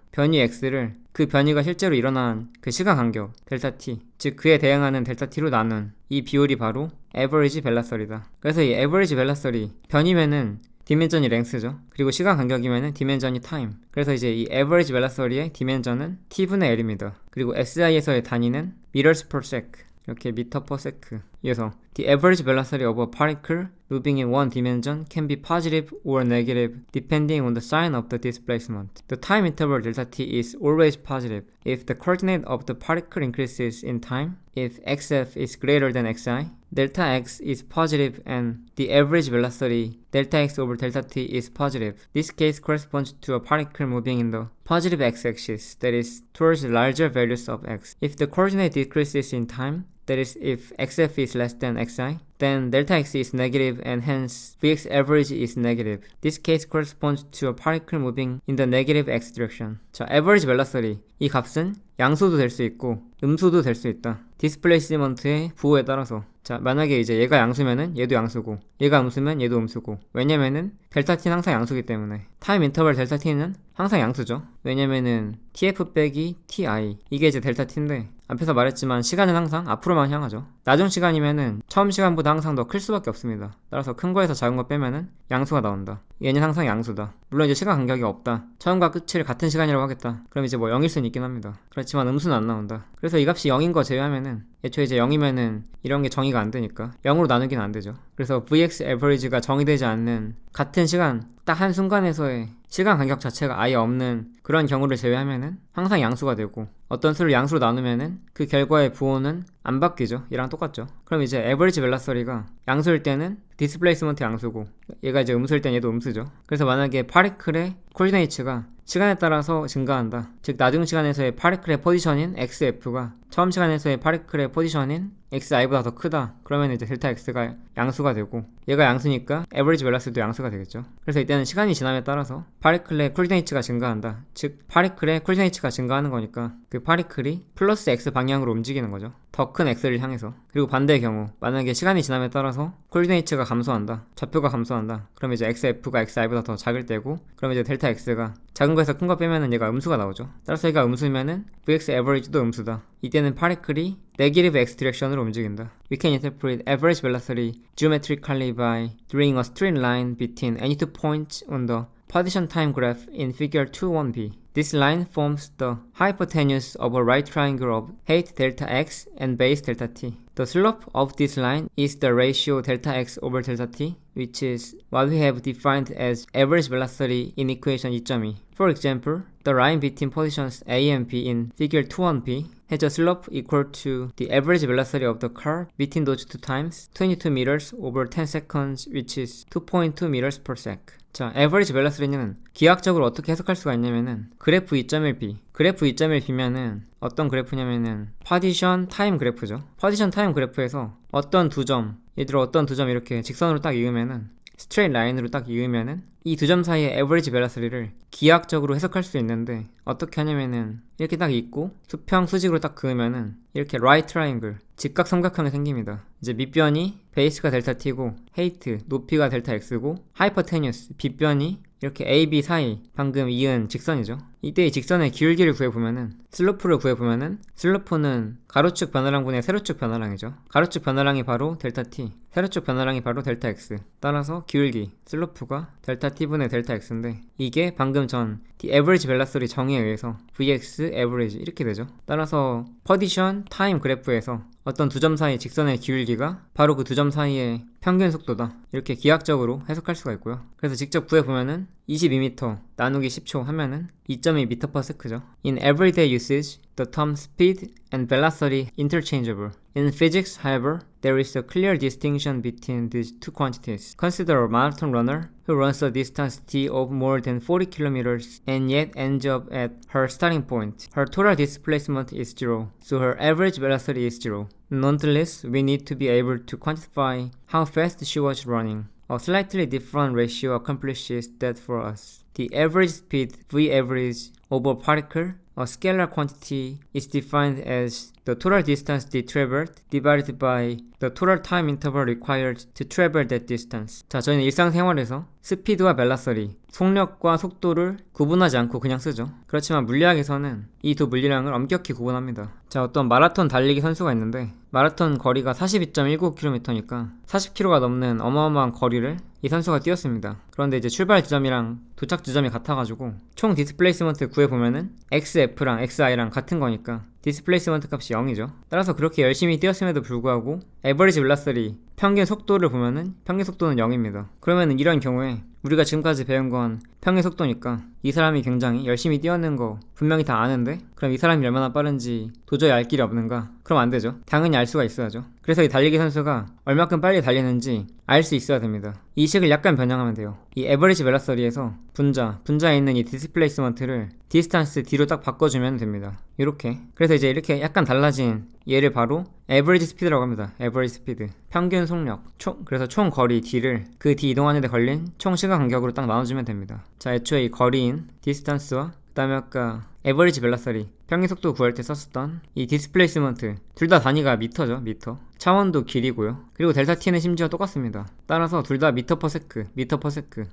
변이 X를 그 변이가 실제로 일어난 그 시간 간격 델타 T, 즉 그에 대응하는 델타 T로 나눈 이 비율이 바로 average velocity다. 그래서 이 average velocity, 변이면은 디멘전이 랭스죠. 그리고 시간 간격이면은 디멘전이 타임. 그래서 이제 이 average velocity의 디멘전은 t분의 l입니다. 그리고 SI에서의 단위는 meters per sec, 이렇게 meter per sec. 이어서 the average velocity of a particle moving in one dimension can be positive or negative depending on the sign of the displacement. The time interval delta t is always positive if the coordinate of the particle increases in time. If xf is greater than xi, delta x is positive and the average velocity delta x over delta t is positive. This case corresponds to a particle moving in the positive x-axis, that is, towards larger values of x. If the coordinate decreases in time, that is, if xf is less than xi, then delta x is negative and hence vx average is negative. This case corresponds to a particle moving in the negative x direction. 자, average velocity, 이 값은 양수도 될 수 있고 음수도 될 수 있다. 디스플레이스먼트의 부호에 따라서. 자, 만약에 이제 얘가 양수면은 얘도 양수고, 얘가 음수면 얘도 음수고. 왜냐면은 델타 t는 항상 양수기 때문에. 타임 인터벌 델타 t는 항상 양수죠. 왜냐면은 tf 빼기 ti, 이게 이제 델타 t인데, 앞에서 말했지만 시간은 항상 앞으로만 향하죠. 나중 시간이면은 처음 시간보다 항상 더 클 수밖에 없습니다. 따라서 큰 거에서 작은 거 빼면은 양수가 나온다. 얘는 항상 양수다. 물론 이제 시간 간격이 없다, 처음과 끝을 같은 시간이라고 하겠다, 그럼 이제 뭐 0일 수는 있긴 합니다. 그렇지만 음수는 안 나온다. 그래서 이 값이 0인 거 제외하면은, 애초에 이제 0이면은 이런 게 정의가 안 되니까 0으로 나누기는 안 되죠. 그래서 VX average가 정의되지 않는 같은 시간 딱 한 순간에서의 시간 간격 자체가 아예 없는 그런 경우를 제외하면은 항상 양수가 되고, 어떤 수를 양수로 나누면은 그 결과의 부호는 안 바뀌죠. 얘랑 똑같죠. 그럼 이제 average velocity가 양수일 때는 displacement 양수고, 얘가 이제 음수일 때는 얘도 음수죠. 그래서 만약에 파리클의 코디네이츠가 시간에 따라서 증가한다, 즉 나중 시간에서의 파리클의 포지션인 xf가 처음 시간에서의 파리클의 포지션인 xi보다 더 크다, 그러면 이제 델타 x가 양수가 되고, 얘가 양수니까 average velocity도 양수가 되겠죠. 그래서 이때는 시간이 지남에 따라서 파리클의 코디네이츠가 증가한다, 즉 파리클의 코디네이츠가 증가하는 거니까 그 파리클이 플러스 x 방향으로 움직이는 거죠. 더 큰 x를 향해서. 그리고 반대의 경우, 만약에 시간이 지남에 따라서 코디네이츠가 감소한다, 좌표가 감소한다, 그럼 이제 xf가 xi보다 더 작을 때고, 그럼 이제 델타 x가 작은 거에서 큰 거 빼면은 얘가 음수가 나오죠. 따라서 얘가 음수면은 vx average도 음수다. 이때는 파리클이 negative x 디렉션으로 움직인다. We can interpret average velocity geometrically by drawing a straight line between any two points on the position time graph in figure 2.1b. This line forms the hypotenuse of a right triangle of height delta x and base delta t. The slope of this line is the ratio delta x over delta t, which is what we have defined as average velocity in equation 2.2. For example, the line between positions A and B in figure 2.1b has a slope equal to the average velocity of the car between those two times, 22 meters over 10 seconds, which is 2.2 meters per sec. 자, average velocity는 기하학적으로 어떻게 해석할 수가 있냐면은 그래프 2.1b, 그래프 2.1b면은 어떤 그래프냐면은 partition time 그래프죠. partition time 그래프에서 어떤 두 점, 예를 들어 어떤 두 점 이렇게 직선으로 딱 이으면은, 스트레이트 라인으로 딱 이으면은 이 두 점 사이의 average velocity를 기하학적으로 해석할 수 있는데, 어떻게 하냐면은 이렇게 딱 있고 수평 수직으로 딱 그으면은 이렇게 right triangle, 직각 삼각형이 생깁니다. 이제 밑변이 베이스가 델타 t고, height 높이가 델타 x고, hypotenuse 빗변이 이렇게 A, B 사이 방금 이은 직선이죠. 이때 이 직선의 기울기를 구해보면은, 슬로프를 구해보면은, 슬로프는 가로축 변화량분의 세로축 변화량이죠. 가로축 변화량이 바로 델타 t, 세로축 변화량이 바로 델타 x. 따라서 기울기, 슬로프가 델타 t분의 델타 x인데, 이게 방금 전 the average velocity 정의에 의해서 vx average 이렇게 되죠. 따라서 position time 그래프에서 어떤 두 점 사이 직선의 기울기가 바로 그 두 점 사이의 평균 속도다. 이렇게 기하학적으로 해석할 수가 있고요. 그래서 직접 구해보면은 22m 나누기 10초 하면은 2.2m/s죠. In everyday usage, the term speed and velocity interchangeable. In physics, however, there is a clear distinction between these two quantities. Consider a marathon runner who runs a distance d of more than 40 kilometers and yet ends up at her starting point. Her total displacement is zero, so her average velocity is zero. Nonetheless, we need to be able to quantify how fast she was running. A slightly different ratio accomplishes that for us. The average speed, V average, of a particle, a scalar quantity, is defined as the total distance they traveled divided by the total time interval required to travel that distance. 자, 저희는 일상생활에서 스피드와 벨라서리, 속력과 속도를 구분하지 않고 그냥 쓰죠. 그렇지만 물리학에서는 이 두 물리량을 엄격히 구분합니다. 자, 어떤 마라톤 달리기 선수가 있는데 마라톤 거리가 42.19km니까 40km가 넘는 어마어마한 거리를 이 선수가 뛰었습니다. 그런데 이제 출발 지점이랑 도착 지점이 같아가지고 총 디스플레이스먼트 구해보면은 XF랑 XI랑 같은 거니까 디스플레이스먼트 값이 0이죠. 따라서 그렇게 열심히 뛰었음에도 불구하고 에버리지 벨라서리 평균 속도를 보면은 평균 속도는 0입니다. 그러면은 이런 경우에 우리가 지금까지 배운 건 평균 속도니까 이 사람이 굉장히 열심히 뛰었는 거 분명히 다 아는데 그럼 이 사람이 얼마나 빠른지 도저히 알 길이 없는가? 그럼 안 되죠. 당연히 알 수가 있어야죠. 그래서 이 달리기 선수가 얼마큼 빨리 달리는지 알 수 있어야 됩니다. 이 식을 약간 변형하면 돼요. 이 에버리지 벨라서리에서 분자에 있는 이 디스플레이스먼트를 디스턴스 D로 딱 바꿔주면 됩니다. 이렇게. 그래서 이제 이렇게 약간 달라진 얘를 바로 에버리지 스피드라고 합니다. 에버리지 스피드. 평균 속력. 그래서 총 거리 D를 그 D 이동하는 데 걸린 총 시간 간격으로 딱 나눠주면 됩니다. 자, 애초에 이 거리인 디스턴스와 그 다음에 아까 에버리지 벨라서리 평균 속도 구할 때 썼었던 이 디스플레이스먼트 둘 다 단위가 미터죠. 미터. 차원도 길이고요. 그리고 델타 T는 심지어 똑같습니다. 따라서 둘 다 미터 퍼 세크.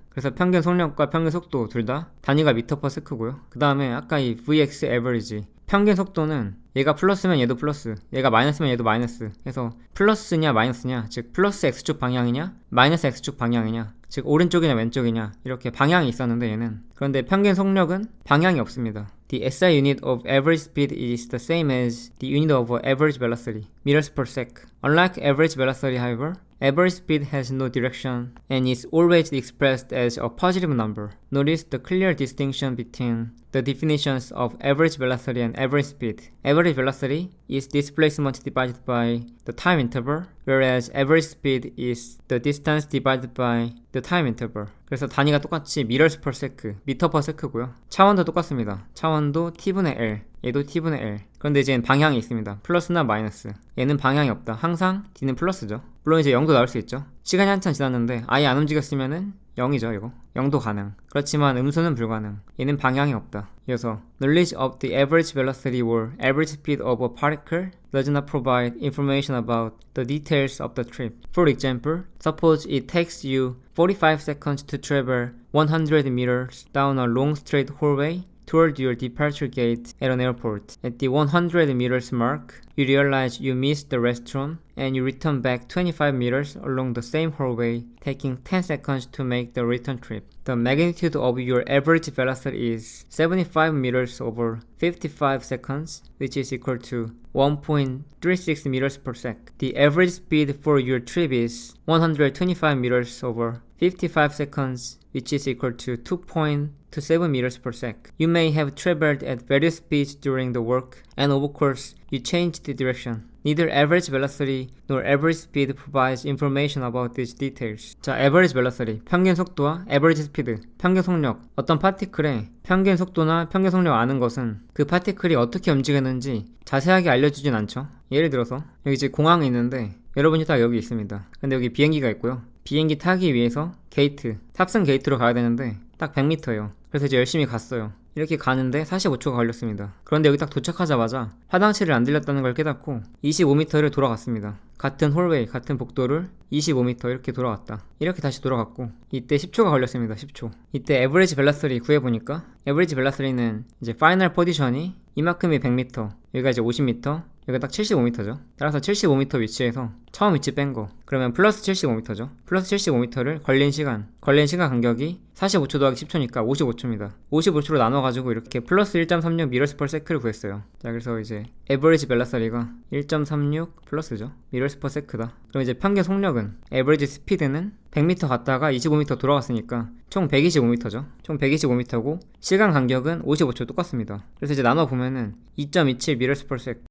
그래서 평균 속력과 평균 속도 둘 다 단위가 미터 퍼 세크고요. 그 다음에 아까 이 VX 에버리지 평균 속도는 얘가 플러스면 얘도 플러스, 얘가 마이너스면 얘도 마이너스 해서 플러스냐 마이너스냐, 즉 플러스 X축 방향이냐 마이너스 X축 방향이냐, 즉 오른쪽이냐 왼쪽이냐 이렇게 방향이 있었는데 얘는 그런데 평균 속력은 방향이 없습니다. The SI unit of average speed is the same as the unit of average velocity, meters per sec. Unlike average velocity, however, average speed has no direction and is always expressed as a positive number. Notice the clear distinction between the definitions of average velocity and average speed. Average velocity is displacement divided by the time interval, whereas average speed is the distance divided by the time interval. 그래서 단위가 똑같이 meters per sec, 미터 per sec고요. 차원도 똑같습니다. 차원도 t분의 l, 얘도 t분의 l. 그런데 이제 방향이 있습니다. 플러스나 마이너스. 얘는 방향이 없다. 항상 d는 플러스죠. 물론 이제 0도 나올 수 있죠. 시간이 한참 지났는데 아예 안 움직였으면은 0이죠, 이거. 0도 가능. 그렇지만 음수는 불가능. 얘는 방향이 없다. 이어서 knowledge of the average velocity or average speed of a particle does not provide information about the details of the trip. For example, suppose it takes you 45 seconds to travel 100 meters down a long straight hallway toward your departure gate at an airport. At the 100 meters mark, you realize you missed the restroom and you return back 25 meters along the same hallway, taking 10 seconds to make the return trip. The magnitude of your average velocity is 75 meters over 55 seconds, which is equal to 1.36 meters per sec. The average speed for your trip is 125 meters over 55 seconds, which is equal to 2.27 meters per sec. You may have traveled at various speeds during the work, and of course, you changed the direction. Neither average velocity nor average speed provides information about these details. 자, average velocity, 평균 속도와 average speed, 평균 속력. 어떤 파티클의 평균 속도나 평균 속력 아는 것은 그 파티클이 어떻게 움직였는지 자세하게 알려주진 않죠. 예를 들어서 여기 이제 공항이 있는데 여러분이 딱 여기 있습니다. 근데 여기 비행기가 있고요. 비행기 타기 위해서 게이트, 탑승 게이트로 가야 되는데 딱 100m예요. 그래서 이제 열심히 갔어요. 이렇게 가는데 45초가 걸렸습니다. 그런데 여기 딱 도착하자마자 화장실을 안 들렸다는 걸 깨닫고 25m를 돌아갔습니다. 같은 홀웨이, 같은 복도를 25m 이렇게 돌아갔다. 이렇게 다시 돌아갔고 이때 10초가 걸렸습니다. 10초. 이때 에버리지 벨라서리 구해보니까 에버리지 벨라서리는 이제 파이널 포지션이 이만큼이 100m, 여기가 이제 50m, 여기가 딱 75m죠. 따라서 75m 위치에서 처음 위치 뺀 거, 그러면 플러스 75m죠. 플러스 75m를 걸린 시간 간격이 45초 더하기 10초니까 55초입니다. 55초로 나눠가지고 이렇게 플러스 1.36 meters per second를 구했어요. 자, 그래서 이제 average velocity가 1.36 플러스죠. meters per second다. 그럼 이제 평균 속력은 average speed는 100m 갔다가 25m 돌아갔으니까 총 125m죠. 총 125m고 시간 간격은 55초 똑같습니다. 그래서 이제 나눠보면은 2.27 meters per second.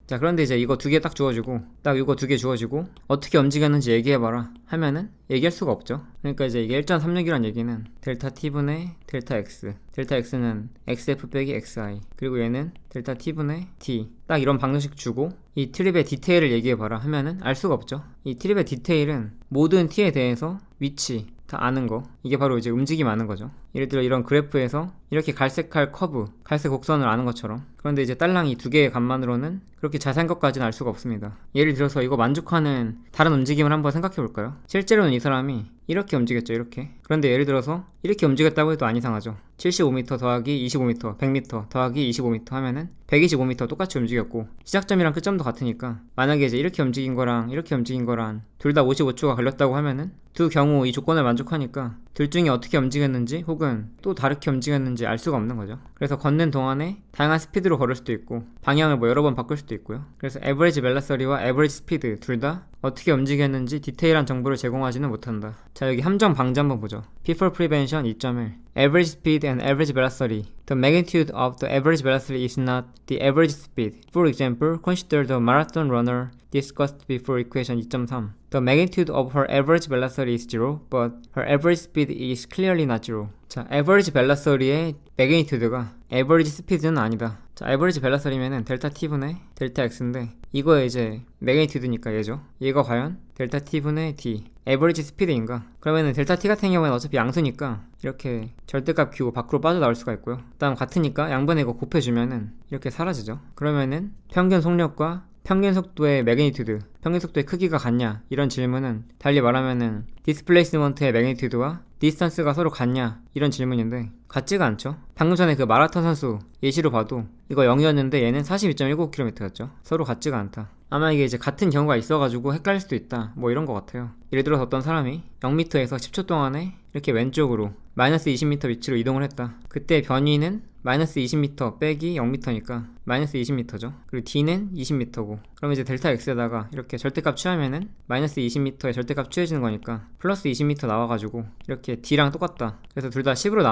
자, 그런데 이제 이거 두 개 딱 주어지고, 딱 이거 두 개 주어지고 어떻게 움직였는지 얘기해봐라 하면은 얘기할 수가 없죠. 그러니까 이제 이게 1.36이란 얘기는 델타 t분의 델타 x, 델타 x는 xf 빼기 xi, 그리고 얘는 델타 t분의 t, 딱 이런 방정식 주고 이 트립의 디테일을 얘기해봐라 하면은 알 수가 없죠. 이 트립의 디테일은 모든 t에 대해서 위치 다 아는 거, 이게 바로 이제 움직임 아는 거죠. 예를 들어 이런 그래프에서 이렇게 갈색할 커브, 갈색 곡선을 아는 것처럼. 그런데 이제 딸랑 이 두 개의 값만으로는 그렇게 자세한 것까지는 알 수가 없습니다. 예를 들어서 이거 만족하는 다른 움직임을 한번 생각해 볼까요? 실제로는 이 사람이 이렇게 움직였죠, 이렇게. 그런데 예를 들어서 이렇게 움직였다고 해도 안 이상하죠. 75m 더하기 25m, 100m 더하기 25m 하면은 125m 똑같이 움직였고 시작점이랑 끝점도 같으니까, 만약에 이제 이렇게 움직인 거랑 이렇게 움직인 거랑 둘 다 55초가 걸렸다고 하면은 두 경우 이 조건을 만족하니까 둘 중에 어떻게 움직였는지 혹은 또 다르게 움직였는지 알 수가 없는 거죠. 그래서 걷는 동안에 다양한 스피드로 걸을 수도 있고 방향을 뭐 여러 번 바꿀 수도 있고요. 그래서 average velocity와 average speed 둘 다 어떻게 움직였는지 디테일한 정보를 제공하지는 못한다. 자, 여기 함정 방지 한번 보죠. P4 Prevention 2.1 Average speed and average velocity. The magnitude of the average velocity is not the average speed. For example, consider the marathon runner discussed before equation 2.3. The magnitude of her average velocity is 0, but her average speed is clearly not 0. 자, average velocity의 magnitude가 average speed는 아니다. 자, average velocity면은 델타 t분의 델타 x인데 이거에 이제 magnitude니까 얘죠. 얘가 과연 델타 t분의 d average speed인가? 그러면은 델타 t 같은 경우에는 어차피 양수니까 이렇게 절대값 q 밖으로 빠져나올 수가 있고요. 그다음 같으니까 양변에 이거 곱해주면은 이렇게 사라지죠. 그러면은 평균 속력과 평균 속도의 매그니튜드, 평균 속도의 크기가 같냐? 이런 질문은 달리 말하면은 디스플레이스먼트의 매그니튜드와 디스턴스가 서로 같냐? 이런 질문인데 같지가 않죠. 방금 전에 그 마라톤 선수 예시로 봐도 이거 0이었는데 얘는 42.19km였죠. 서로 같지가 않다. 아마 이게 이제 같은 경우가 있어가지고 헷갈릴 수도 있다, 뭐 이런 것 같아요. 예를 들어서 어떤 사람이 0m에서 10초 동안에 이렇게 왼쪽으로 마이너스 20m 위치로 이동을 했다. 그때 변위는 마이너스 20m 빼기 0m니까 마이너스 20m죠. 그리고 d는 20m고, 그럼 이제 델타 x에다가 이렇게 절대값 취하면은 마이너스 20m에 절대값 취해지는 거니까 플러스 20m 나와가지고 이렇게 d랑 똑같다. 그래서 둘 다 10으로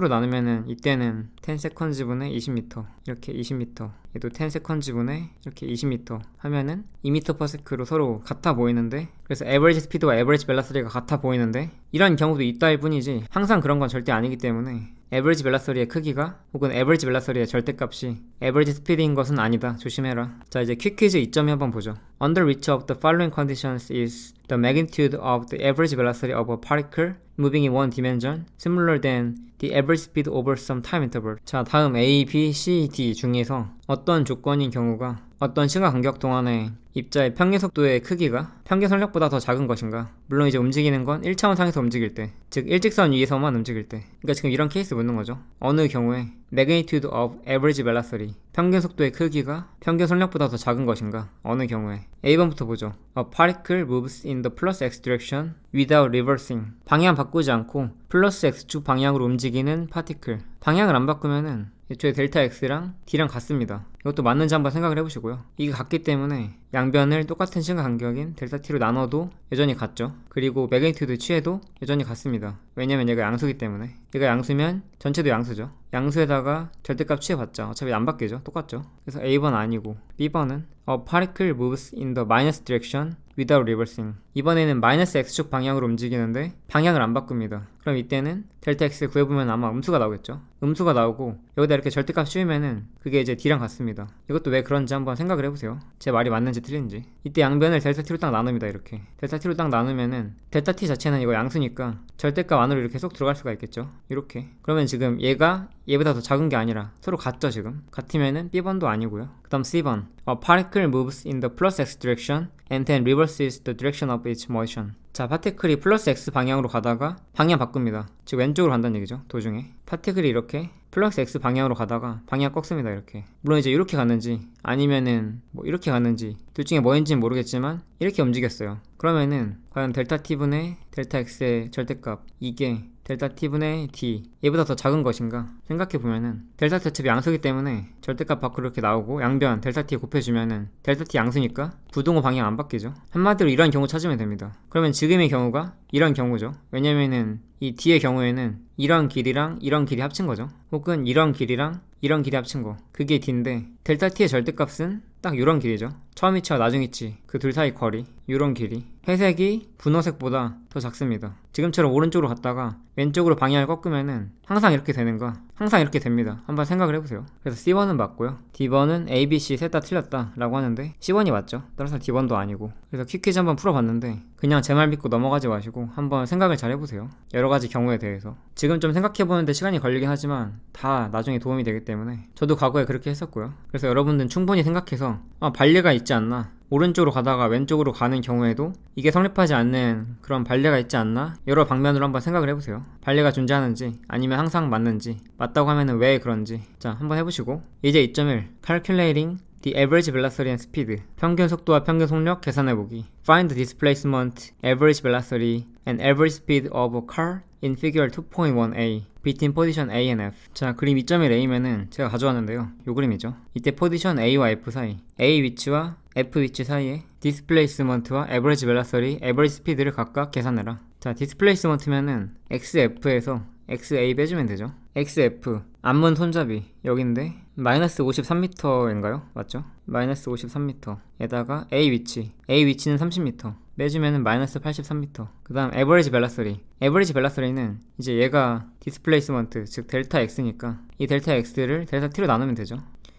나누면은 이때는 10seconds분의 20m, 이렇게 20m, 얘도 10seconds분의 이렇게 20m 하면은 2m/s로 서로 같아 보이는데, 그래서 average speed와 average velocity가 같아 보이는데 이런 경우도 있다일 뿐이지 항상 그런 건 절대 아니기 때문에 average velocity의 크기가 혹은 average velocity의 절대값이 average speed인 것은 아니다. 조심해라. 자, 이제 퀵퀴즈 2.2 한번 보죠. Under which of the following conditions is the magnitude of the average velocity of a particle moving in one dimension similar than the average speed over some time interval? 자, 다음 A, B, C, D 중에서 어떤 조건인 경우가 어떤 시간 간격 동안에 입자의 평균 속도의 크기가 평균 속력보다 더 작은 것인가? 물론 이제 움직이는 건 1차원 상에서 움직일 때, 즉 일직선 위에서만 움직일 때. 그러니까 지금 이런 케이스 묻는 거죠. 어느 경우에 magnitude of average velocity, 평균 속도의 크기가 평균 속력보다 더 작은 것인가? 어느 경우에. A번부터 보죠. A particle moves in the plus x direction without reversing. 방향 바꾸지 않고 플러스 x축 방향으로 움직이는 파티클. 방향을 안 바꾸면은 애초에 델타 x랑 d랑 같습니다. 이것도 맞는지 한번 생각을 해보시고요. 이게 같기 때문에 양변을 똑같은 시간 간격인 델타 t로 나눠도 여전히 같죠. 그리고 매그니튜드 취해도 여전히 같습니다. 왜냐면 얘가 양수기 때문에. 얘가 양수면 전체도 양수죠. 양수에다가 절대값 취해봤자 어차피 안 바뀌죠. 똑같죠. 그래서 A번 아니고 B번은 A particle moves in the minus direction without reversing. 이번에는 마이너스 x축 방향으로 움직이는데 방향을 안 바꿉니다. 그럼 이때는 델타 x 구해보면 아마 음수가 나오겠죠. 음수가 나오고 여기다 이렇게 절대값 씌우면은 그게 이제 d랑 같습니다. 이것도 왜 그런지 한번 생각을 해보세요. 제 말이 맞는지 틀린지. 이때 양변을 델타 t로 딱 나눕니다. 이렇게 델타 t로 딱 나누면은 델타 t 자체는 이거 양수니까 절대값 안으로 이렇게 쏙 들어갈 수가 있겠죠. 이렇게. 그러면 지금 얘가 얘보다 더 작은 게 아니라 서로 같죠. 지금 같으면은 B번도 아니고요. 그 다음 C번 A particle moves in the plus x direction and then reverses the direction of its motion. 자, 파티클이 플러스 x 방향으로 가다가 방향 바꿉니다. 즉 왼쪽으로 간다는 얘기죠. 도중에 파티클이 이렇게 플러스 x 방향으로 가다가 방향 꺾습니다. 이렇게. 물론 이제 이렇게 갔는지 아니면은 뭐 이렇게 갔는지 둘 중에 뭐인지는 모르겠지만 이렇게 움직였어요. 그러면은 과연 델타 t분의 델타 x의 절대값 이게 델타 t분의 d 얘보다 더 작은 것인가 생각해보면은 델타 t 어차피 양수기 때문에 절대값 밖으로 이렇게 나오고 양변 델타 t 곱해주면은 델타 t 양수니까 부동호 방향 안 바뀌죠. 한마디로 이런 경우 찾으면 됩니다. 그러면 지금의 경우가 이런 경우죠. 왜냐면은 이 d의 경우에는 이런 길이랑 이런 길이 합친 거죠. 혹은 이런 길이랑 이런 길이 합친 거 그게 d인데 델타 t의 절대값은 딱 요런 길이죠. 처음 위치와 나중 위치 그 둘 사이 거리 요런 길이 회색이 분홍색보다 더 작습니다. 지금처럼 오른쪽으로 갔다가 왼쪽으로 방향을 꺾으면은 항상 이렇게 되는가? 항상 이렇게 됩니다. 한번 생각을 해보세요. 그래서 C번은 맞고요. D번은 A, B, C 셋 다 틀렸다 라고 하는데 C번이 맞죠. 따라서 D번도 아니고. 그래서 퀴퀴즈 한번 풀어봤는데 그냥 제 말 믿고 넘어가지 마시고 한번 생각을 잘 해보세요. 여러가지 경우에 대해서. 지금 좀 생각해보는데 시간이 걸리긴 하지만 다 나중에 도움이 되기 때문에 저도 과거에 그렇게 했었고요. 그래서 여러분들은 충분히 생각해서 반례가 있지 않나, 오른쪽으로 가다가 왼쪽으로 가는 경우에도 이게 성립하지 않는 그런 반례가 있지 않나 여러 방면으로 한번 생각을 해보세요. 반례가 존재하는지 아니면 항상 맞는지, 맞다고 하면은 왜 그런지. 자, 한번 해보시고 이제 2.1 Calculating the average velocity and speed 평균 속도와 평균 속력 계산해보기. Find the displacement, average velocity and average speed of a car in figure 2.1a between position A and F. 자, 그림 2.1a면은 제가 가져왔는데요. 요 그림이죠. 이때 포지션 A와 F 사이, A 위치와 F 위치 사이에 디스플레이스먼트와 에버리지 벨라서리, 에버리지 스피드를 각각 계산해라. 자, 디스플레이스먼트면은 XF에서 XA 빼주면 되죠. XF 앞문 손잡이 여긴데 마이너스 53m인가요? 맞죠? 마이너스 53m 에다가 A 위치는 30m 빼주면은 마이너스 83m. 그 다음 에버리지 벨라서리. 에버리지 벨라서리는 이제 얘가 디스플레이스먼트 즉 델타 X니까 이 델타 X를 델타 T로 나누면 되죠.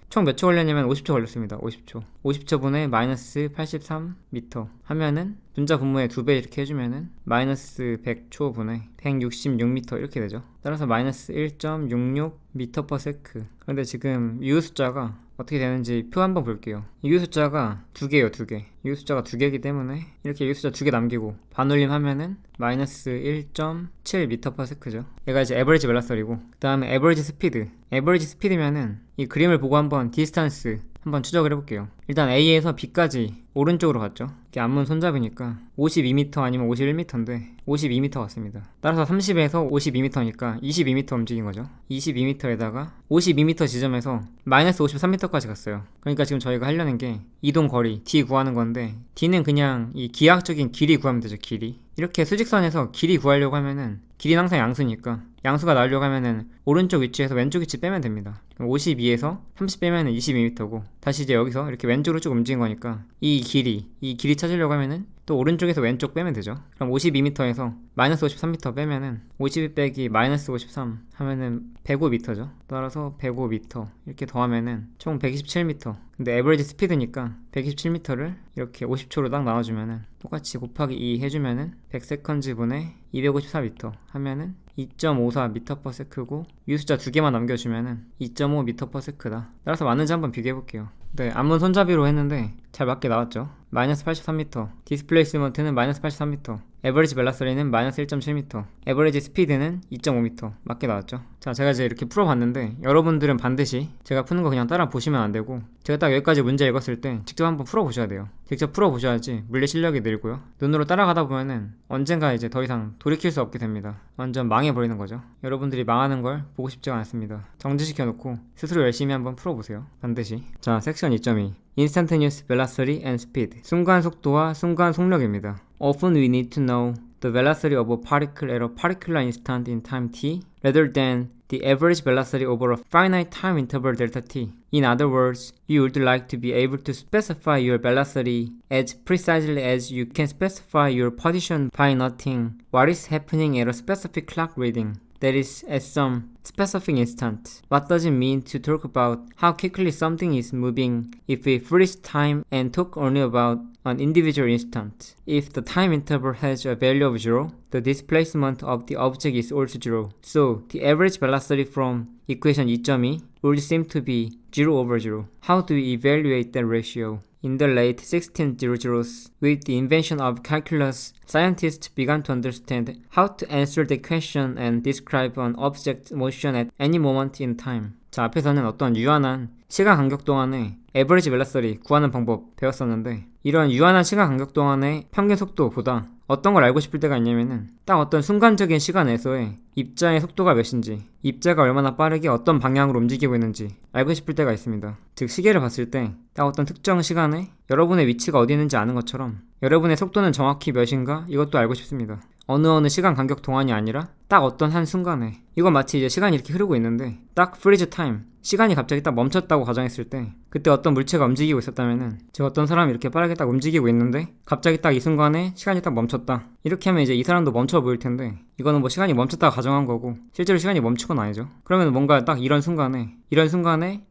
총 몇 초 걸렸냐면 50초 걸렸습니다. 50초분의 마이너스 83m 하면은 분자 분모의 2배 이렇게 해주면은 마이너스 100초분의 166m 이렇게 되죠. 따라서 마이너스 1.66m/s. 그런데 지금 유효 숫자가 어떻게 되는지 표 한번 볼게요. 유효 숫자가 2개예요. 2개. 유효 숫자가 2개이기 때문에 이렇게 유효 숫자 2개 남기고 반올림 하면은 마이너스 1.7m/s죠. 얘가 이제 에버리지 벨라서리고, 그 다음에 에버리지 스피드. 에버리지 스피드면은 이 그림을 보고 한번 디스턴스 한번 추적을 해볼게요. 일단 A에서 B까지 오른쪽으로 갔죠. 이게 앞문 손잡이니까 52m 아니면 51m인데 52m 왔습니다. 따라서 30에서 52m니까 22m 움직인 거죠. 22m에다가 52m 지점에서 마이너스 53m까지 갔어요. 그러니까 지금 저희가 하려는 게 이동 거리 D 구하는 건데, D는 그냥 이 기하학적인 길이 구하면 되죠. 길이. 이렇게 수직선에서 길이 구하려고 하면은 길이는 항상 양수니까 양수가 나오려고 하면은 오른쪽 위치에서 왼쪽 위치 빼면 됩니다. 52에서 30 빼면은 22m고, 다시 이제 여기서 이렇게 왼쪽으로 쭉 움직인 거니까 이 길이 찾으려고 하면은 또 오른쪽에서 왼쪽 빼면 되죠. 그럼 52m에서 마이너스 53m 빼면은 52 빼기 마이너스 53 하면은 105m죠. 따라서 105m 이렇게 더하면은 총 127m. 근데 에버리지 스피드니까 127m를 이렇게 50초로 딱 나눠주면은 똑같이 곱하기 2 해주면은 100세컨즈 분의 254m 하면은 2.54m/s고 이 숫자 2개만 남겨주면은 2.5m/s다. 따라서 맞는지 한번 비교해볼게요. 네, 앞문 손잡이로 했는데 잘 맞게 나왔죠. 마이너스 83m, 디스플레이스먼트는 마이너스 83m, 에버리지 벨라서리는 마이너스 1.7m, 에버리지 스피드는 2.5m 맞게 나왔죠. 자, 제가 이제 이렇게 풀어봤는데 여러분들은 반드시 제가 푸는 거 그냥 따라 보시면 안 되고, 제가 딱 여기까지 문제 읽었을 때 직접 한번 풀어보셔야 돼요. 직접 풀어보셔야지 물리 실력이 늘고요. 눈으로 따라가다 보면은 언젠가 이제 더 이상 돌이킬 수 없게 됩니다. 완전 망해버리는 거죠. 여러분들이 망하는 걸 보고 싶지가 않습니다. 정지시켜놓고 스스로 열심히 한번 풀어보세요. 반드시. 자, 섹션 2.2 Instantaneous Velocity and Speed. 순간 속도와 순간 속력입니다. Often we need to know the velocity of a particle at a particular instant in time t rather than the average velocity over a finite time interval delta t. In other words, you would like to be able to specify your velocity as precisely as you can specify your position by noting what is happening at a specific clock reading. That is, at some specific instant. What does it mean to talk about how quickly something is moving if we freeze time and talk only about an individual instant? If the time interval has a value of 0, the displacement of the object is also 0. So, the average velocity from equation 2.2 would seem to be 0 over 0. How do we evaluate that ratio? In the late 1600s, with the invention of calculus, scientists began to understand how to answer the question and describe an object's motion at any moment in time. 자, 앞에서는 어떤 유한한 시간 간격 동안의 에버리지 벨라서리 구하는 방법 배웠었는데, 이런 유한한 시간 간격 동안의 평균 속도보다 어떤 걸 알고 싶을 때가 있냐면은 딱 어떤 순간적인 시간 내에서의 입자의 속도가 몇인지, 입자가 얼마나 빠르게 어떤 방향으로 움직이고 있는지 알고 싶을 때가 있습니다. 즉 시계를 봤을 때 딱 어떤 특정 시간에 여러분의 위치가 어디 있는지 아는 것처럼 여러분의 속도는 정확히 몇인가 이것도 알고 싶습니다. 어느 시간 간격 동안이 아니라 딱 어떤 한 순간에, 이건 마치 이제 시간이 이렇게 흐르고 있는데 딱 freeze time, 시간이 갑자기 딱 멈췄다고 가정했을 때 그때 어떤 물체가 움직이고 있었다면은 즉 어떤 사람이 이렇게 빠르게 딱 움직이고 있는데 갑자기 딱 이 순간에 시간이 딱 멈췄다, 이렇게 하면 이제 이 사람도 멈춰 보일 텐데 이거는 뭐 시간이 멈췄다고 가정한 거고 실제로 시간이 멈춘 건 아니죠. 그러면 뭔가 딱 이런 순간에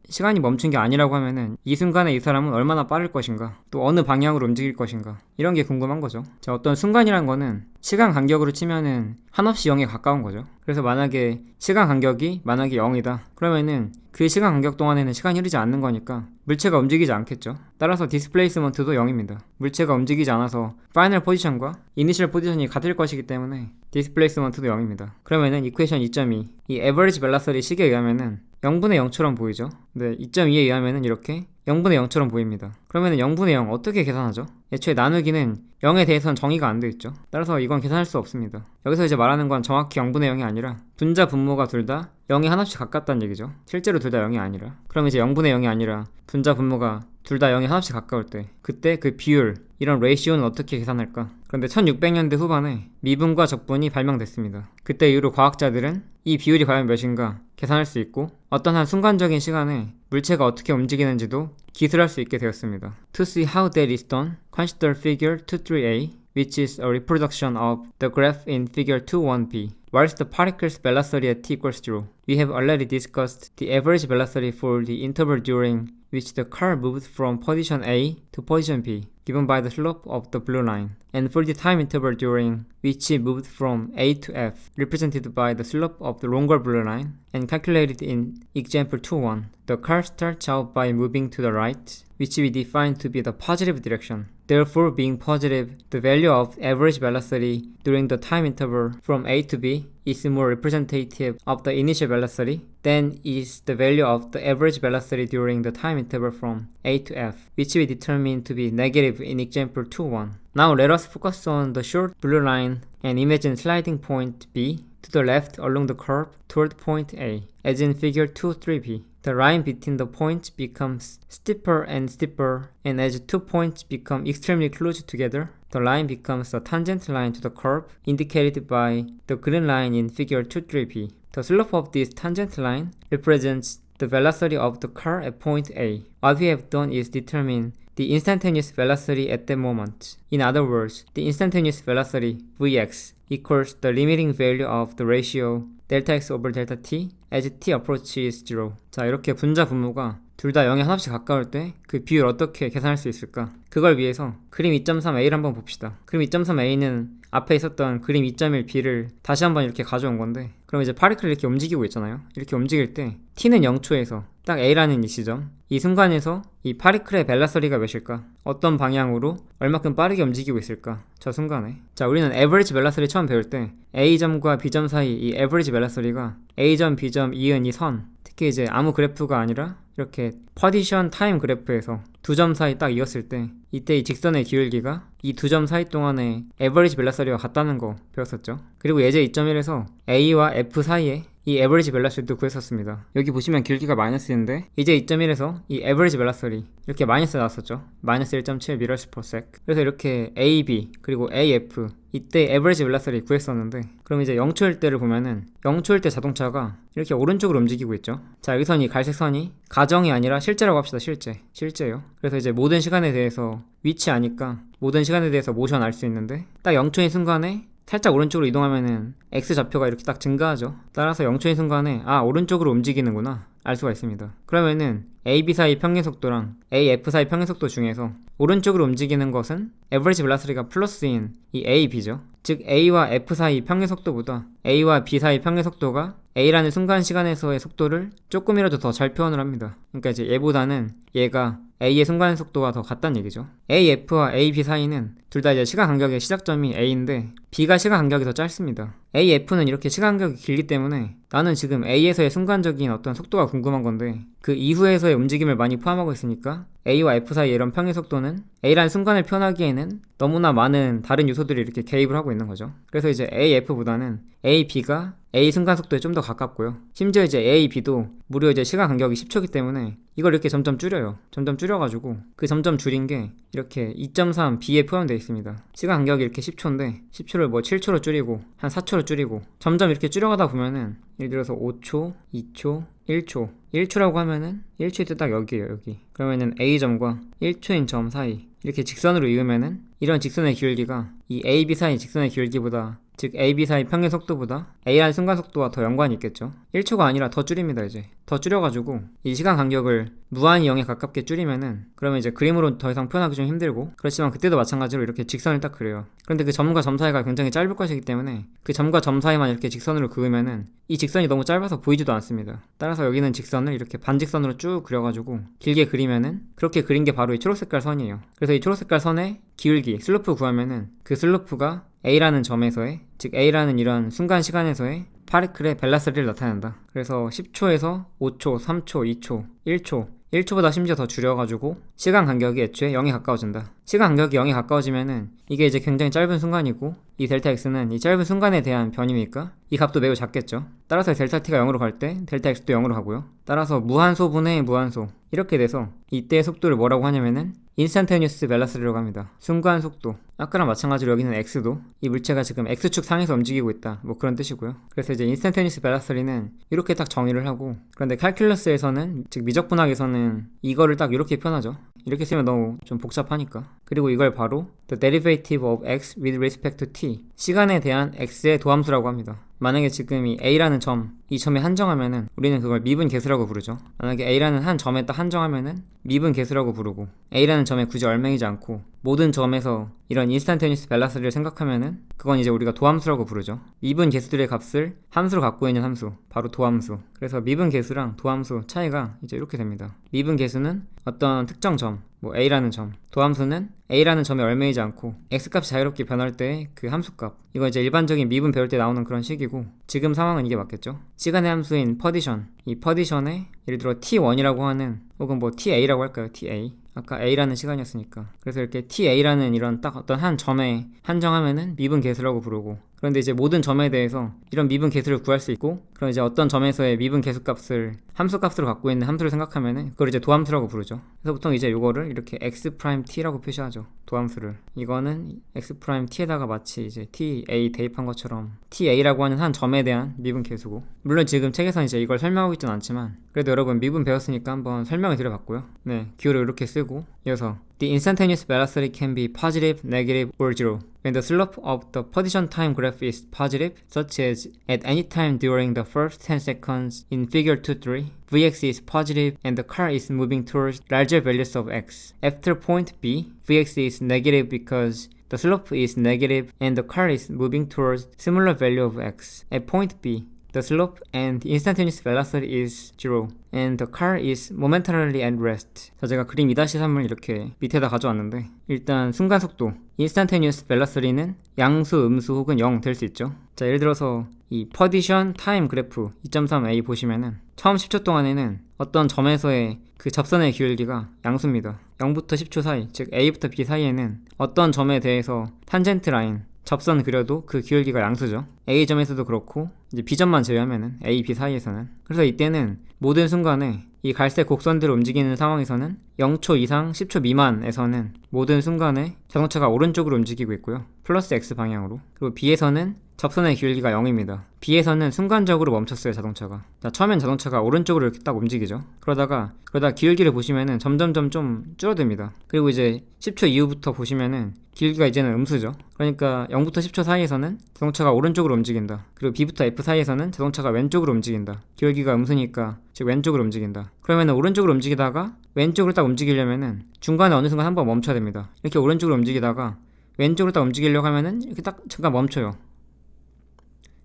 시간이 멈춘 게 아니라고 하면은 이 순간에 이 사람은 얼마나 빠를 것인가, 또 어느 방향으로 움직일 것인가, 이런 게 궁금한 거죠. 자, 어떤 순간이란 거는 시간 간격으로 치면은 한없이 0에 가까운 거죠. 그래서 만약에 시간 간격이 만약에 0이다 그러면은 그 시간 간격 동안에는 시간이 흐르지 않는 거니까 물체가 움직이지 않겠죠. 따라서 디스플레이스먼트도 0입니다. 물체가 움직이지 않아서 파이널 포지션과 이니셜 포지션이 같을 것이기 때문에 디스플레이스먼트도 0입니다. 그러면은 이퀘이션 2.2, 이 에버리지 벨라서리 식에 의하면은 0분의 0처럼 보이죠. 네, 2.2에 의하면은 이렇게 0분의 0처럼 보입니다. 그러면은 0분의 0 어떻게 계산하죠? 애초에 나누기는 0에 대해서는 정의가 안 돼 있죠. 따라서 이건 계산할 수 없습니다. 여기서 이제 말하는 건 정확히 0분의 0이 아니라 분자 분모가 둘 다 0에 하나씩 가깝다는 얘기죠. 실제로 둘 다 0이 아니라. 그럼 이제 0분의 0이 아니라 분자 분모가 둘 다 0에 하나씩 가까울 때 그때 그 비율, 이런 레이시오는 어떻게 계산할까? 그런데 1600년대 후반에 미분과 적분이 발명됐습니다. 그때 이후로 과학자들은 이 비율이 과연 몇인가 계산할 수 있고 어떤 한 순간적인 시간에 물체가 어떻게 움직이는지도 기술할 수 있게 되었습니다. To see how that is done, consider figure 23a, which is a reproduction of the graph in figure 21b. Whilst the particle's velocity at t equals 0, we have already discussed the average velocity for the interval during which the car moved from position A to position B, given by the slope of the blue line, and for the time interval during which it moved from A to F, represented by the slope of the longer blue line, and calculated in example 2.1. The car starts out by moving to the right, which we define to be the positive direction. Therefore, being positive, the value of average velocity during the time interval from A to B is more representative of the initial velocity than is the value of the average velocity during the time interval from A to F, which we determine to be negative in example 2.1. Now let us focus on the short blue line and imagine sliding point B to the left along the curve toward point A, as in figure 2.3b. The line between the points becomes steeper and steeper, and as 2 points become extremely close together, the line becomes a tangent line to the curve, indicated by the green line in figure 2.3b. The slope of this tangent line represents the velocity of the car at point A. What we have done is determine the instantaneous velocity at that moment. In other words, the instantaneous velocity Vx equals the limiting value of the ratio delta x over delta t as t approaches 0. 자, 이렇게 분자 분모가 둘 다 0에 하나씩 가까울 때 그 비율 어떻게 계산할 수 있을까? 그걸 위해서 그림 2.3a를 한번 봅시다. 그림 2.3a는 앞에 있었던 그림 2.1b를 다시 한번 이렇게 가져온 건데, 그럼 이제 파리클이 이렇게 움직이고 있잖아요. 이렇게 움직일 때 t는 0초에서 딱 a라는 이 시점, 이 순간에서 이 파리클의 벨라서리가 몇일까? 어떤 방향으로 얼마큼 빠르게 움직이고 있을까? 저 순간에. 자, 우리는 average 벨라서리 처음 배울 때 a점과 b점 사이 이 average 벨라서리가 a점, b점 이은 이 선, 특히 이제 아무 그래프가 아니라 이렇게 포지션 타임 그래프에서 두 점 사이 딱 이었을 때 이때 이 직선의 기울기가 이 두 점 사이 동안의 에버리지 벨라서리와 같다는 거 배웠었죠. 그리고 예제 2.1에서 A와 F 사이에 이 에버리지 벨라서리도 구했었습니다. 여기 보시면 기울기가 마이너스인데 이제 2.1에서 이 에버리지 벨라서리 이렇게 마이너스 나왔었죠. 마이너스 1.7 meters per sec. 그래서 이렇게 AB 그리고 AF 이때 에버리지 벨라서리 구했었는데, 그럼 이제 0초일 때를 보면은 0초일 때 자동차가 이렇게 오른쪽으로 움직이고 있죠. 자, 여기선 이 갈색 선이 가정이 아니라 실제라고 합시다. 실제요. 그래서 이제 모든 시간에 대해서 위치 아니까 모든 시간에 대해서 모션 알 수 있는데, 딱 0초인 순간에 살짝 오른쪽으로 이동하면은 X좌표가 이렇게 딱 증가하죠. 따라서 0초인 순간에 아, 오른쪽으로 움직이는구나 알 수가 있습니다. 그러면은 AB 사이 평균 속도랑 AF 사이 평균 속도 중에서 오른쪽으로 움직이는 것은 average velocity가 플러스인 이 A, B죠. 즉 A와 F 사이 평균 속도보다 A와 B 사이 평균 속도가 A라는 순간 시간에서의 속도를 조금이라도 더 잘 표현을 합니다. 그러니까 이제 얘보다는 얘가 A의 순간 속도가 더 같다는 얘기죠. AF와 AB 사이는 둘 다 이제 시간 간격의 시작점이 A인데 B가 시간 간격이 더 짧습니다. AF는 이렇게 시간 간격이 길기 때문에 나는 지금 A에서의 순간적인 어떤 속도가 궁금한 건데 그 이후에서의 움직임을 많이 포함하고 있으니까 A와 F 사이의 이런 평행 속도는 A라는 순간을 표현하기에는 너무나 많은 다른 요소들이 이렇게 개입을 하고 있는 거죠. 그래서 이제 AF보다는 AB가 A 순간 속도에 좀 더 가깝고요. 심지어 이제 AB도 무려 이제 시간 간격이 10초이기 때문에 이걸 이렇게 점점 줄여요. 점점 줄여가지고 그 점점 줄인 게 이렇게 2.3 B에 포함되어 있습니다. 시간 간격이 이렇게 10초인데 10초를 뭐 7초로 줄이고 한 4초로 줄이고 점점 이렇게 줄여가다 보면은 예를 들어서 5초, 2초, 1초 1초라고 하면은 1초일 때 딱 여기에요. 여기 그러면은 A점과 1초인 점 사이 이렇게 직선으로 이으면은 이런 직선의 기울기가 이 AB 사이 직선의 기울기보다 즉 AB 사이 평행 속도보다 A라는 순간 속도와 더 연관이 있겠죠. 1초가 아니라 더 줄입니다. 이제 더 줄여가지고 이 시간 간격을 무한히 0에 가깝게 줄이면은 그러면 이제 그림으로 더 이상 표현하기 좀 힘들고 그렇지만 그때도 마찬가지로 이렇게 직선을 딱 그려요. 그런데 그 점과 점 사이가 굉장히 짧을 것이기 때문에 그 점과 점 사이만 이렇게 직선으로 그으면은 이 직선이 너무 짧아서 보이지도 않습니다. 따라서 여기는 직선을 이렇게 반직선으로 쭉 그려가지고 길게 그리면은 그렇게 그린 게 바로 이 초록색깔 선이에요. 그래서 이 초록색깔 선의 기울기 슬로프 구하면은 그 슬로프가 A라는 점에서의 즉 A라는 이런 순간 시간에서의 파리클의 벨라스리를 나타낸다. 그래서 10초에서 5초, 3초, 2초, 1초 1초보다 심지어 더 줄여가지고 시간 간격이 애초에 0에 가까워진다. 시간 간격이 0에 가까워지면은 이게 이제 굉장히 짧은 순간이고 이 델타 x는 이 짧은 순간에 대한 변이니까 이 값도 매우 작겠죠. 따라서 델타 t가 0으로 갈 때 델타 x도 0으로 가고요. 따라서 무한소 분의 무한소 이렇게 돼서 이때의 속도를 뭐라고 하냐면은 인스탄테니어스 벨라스리라고 합니다. 순간 속도. 아까랑 마찬가지로 여기는 x도 이 물체가 지금 x축 상에서 움직이고 있다. 뭐 그런 뜻이고요. 그래서 이제 인스탄테니어스 벨라스리는 이렇게 딱 정의를 하고 그런데 칼큘러스에서는 즉 미적분학에서는 이거를 딱 이렇게 표현하죠. 이렇게 쓰면 너무 좀 복잡하니까. 그리고 이걸 바로 the derivative of x with respect to t 시간에 대한 x의 도함수라고 합니다. 만약에 지금 이 A라는 점, 이 점에 한정하면은 우리는 그걸 미분 계수라고 부르죠. 만약에 A라는 한 점에 딱 한정하면은 미분 계수라고 부르고 A라는 점에 굳이 얼맹이지 않고 모든 점에서 이런 인스탄테니어스 벨라스리를 생각하면은 그건 이제 우리가 도함수라고 부르죠. 미분 계수들의 값을 함수로 갖고 있는 함수, 바로 도함수. 그래서 미분 계수랑 도함수 차이가 이제 이렇게 됩니다. 미분 계수는 어떤 특정 점, 뭐 A라는 점, 도함수는 A라는 점에 얼매이지 않고 X값이 자유롭게 변할 때 그 함수값. 이거 이제 일반적인 미분 배울 때 나오는 그런 식이고 지금 상황은 이게 맞겠죠. 시간의 함수인 퍼디션, 이 퍼디션에 예를 들어 T1이라고 하는 혹은 뭐 TA라고 할까요? TA. 아까 A라는 시간이었으니까. 그래서 이렇게 TA라는 이런 딱 어떤 한 점에 한정하면은 미분 계수라고 부르고 그런데 이제 모든 점에 대해서 이런 미분 계수를 구할 수 있고 그럼 이제 어떤 점에서의 미분 계수 값을 함수 값으로 갖고 있는 함수를 생각하면은 그걸 이제 도함수라고 부르죠. 그래서 보통 이제 이거를 이렇게 x't라고 표시하죠. 도함수를. 이거는 x't에다가 마치 이제 TA 대입한 것처럼 TA라고 하는 한 점에 대한 미분 계수고 물론 지금 책에서는 이제 이걸 설명하고 있진 않지만 그래도 여러분 미분 배웠으니까 한번 설명을 드려봤고요. 네, 기호를 이렇게 쓰고 이어서 The instantaneous velocity can be positive, negative, or zero. When the slope of the position time graph is positive, such as at any time during the first 10 seconds in figure 2.3, Vx is positive and the car is moving towards larger values of x. After point B, Vx is negative because the slope is negative and the car is moving towards similar value of x. At point B, the slope and instantaneous velocity is 0 and the car is momentarily at rest. 자, 제가 그림 2-3을 이렇게 밑에다 가져왔는데 일단 순간 속도 instantaneous velocity는 양수, 음수 혹은 0 될 수 있죠. 자, 예를 들어서 이 position time 그래프 2.3a 보시면은 처음 10초 동안에는 어떤 점에서의 그 접선의 기울기가 양수입니다. 0부터 10초 사이, 즉 a부터 b 사이에는 어떤 점에 대해서 탄젠트 라인 접선 그려도 그 기울기가 양수죠. A점에서도 그렇고 이제 B점만 제외하면은 A, B 사이에서는 그래서 이때는 모든 순간에 이 갈색 곡선대로 움직이는 상황에서는 0초 이상 10초 미만에서는 모든 순간에 자동차가 오른쪽으로 움직이고 있고요. 플러스 X 방향으로. 그리고 B에서는 접선의 기울기가 0입니다. B에서는 순간적으로 멈췄어요, 자동차가. 자, 처음엔 자동차가 오른쪽으로 이렇게 딱 움직이죠. 그러다 기울기를 보시면은 점점점 좀 줄어듭니다. 그리고 이제 10초 이후부터 보시면은 기울기가 이제는 음수죠. 그러니까 0부터 10초 사이에서는 자동차가 오른쪽으로 움직인다. 그리고 B부터 F 사이에서는 자동차가 왼쪽으로 움직인다. 기울기가 음수니까 즉 왼쪽으로 움직인다. 그러면은 오른쪽으로 움직이다가 왼쪽으로 딱 움직이려면은 중간에 어느 순간 한번 멈춰야 됩니다. 이렇게 오른쪽으로 움직이다가 왼쪽으로 딱 움직이려고 하면은 이렇게 딱 잠깐 멈춰요.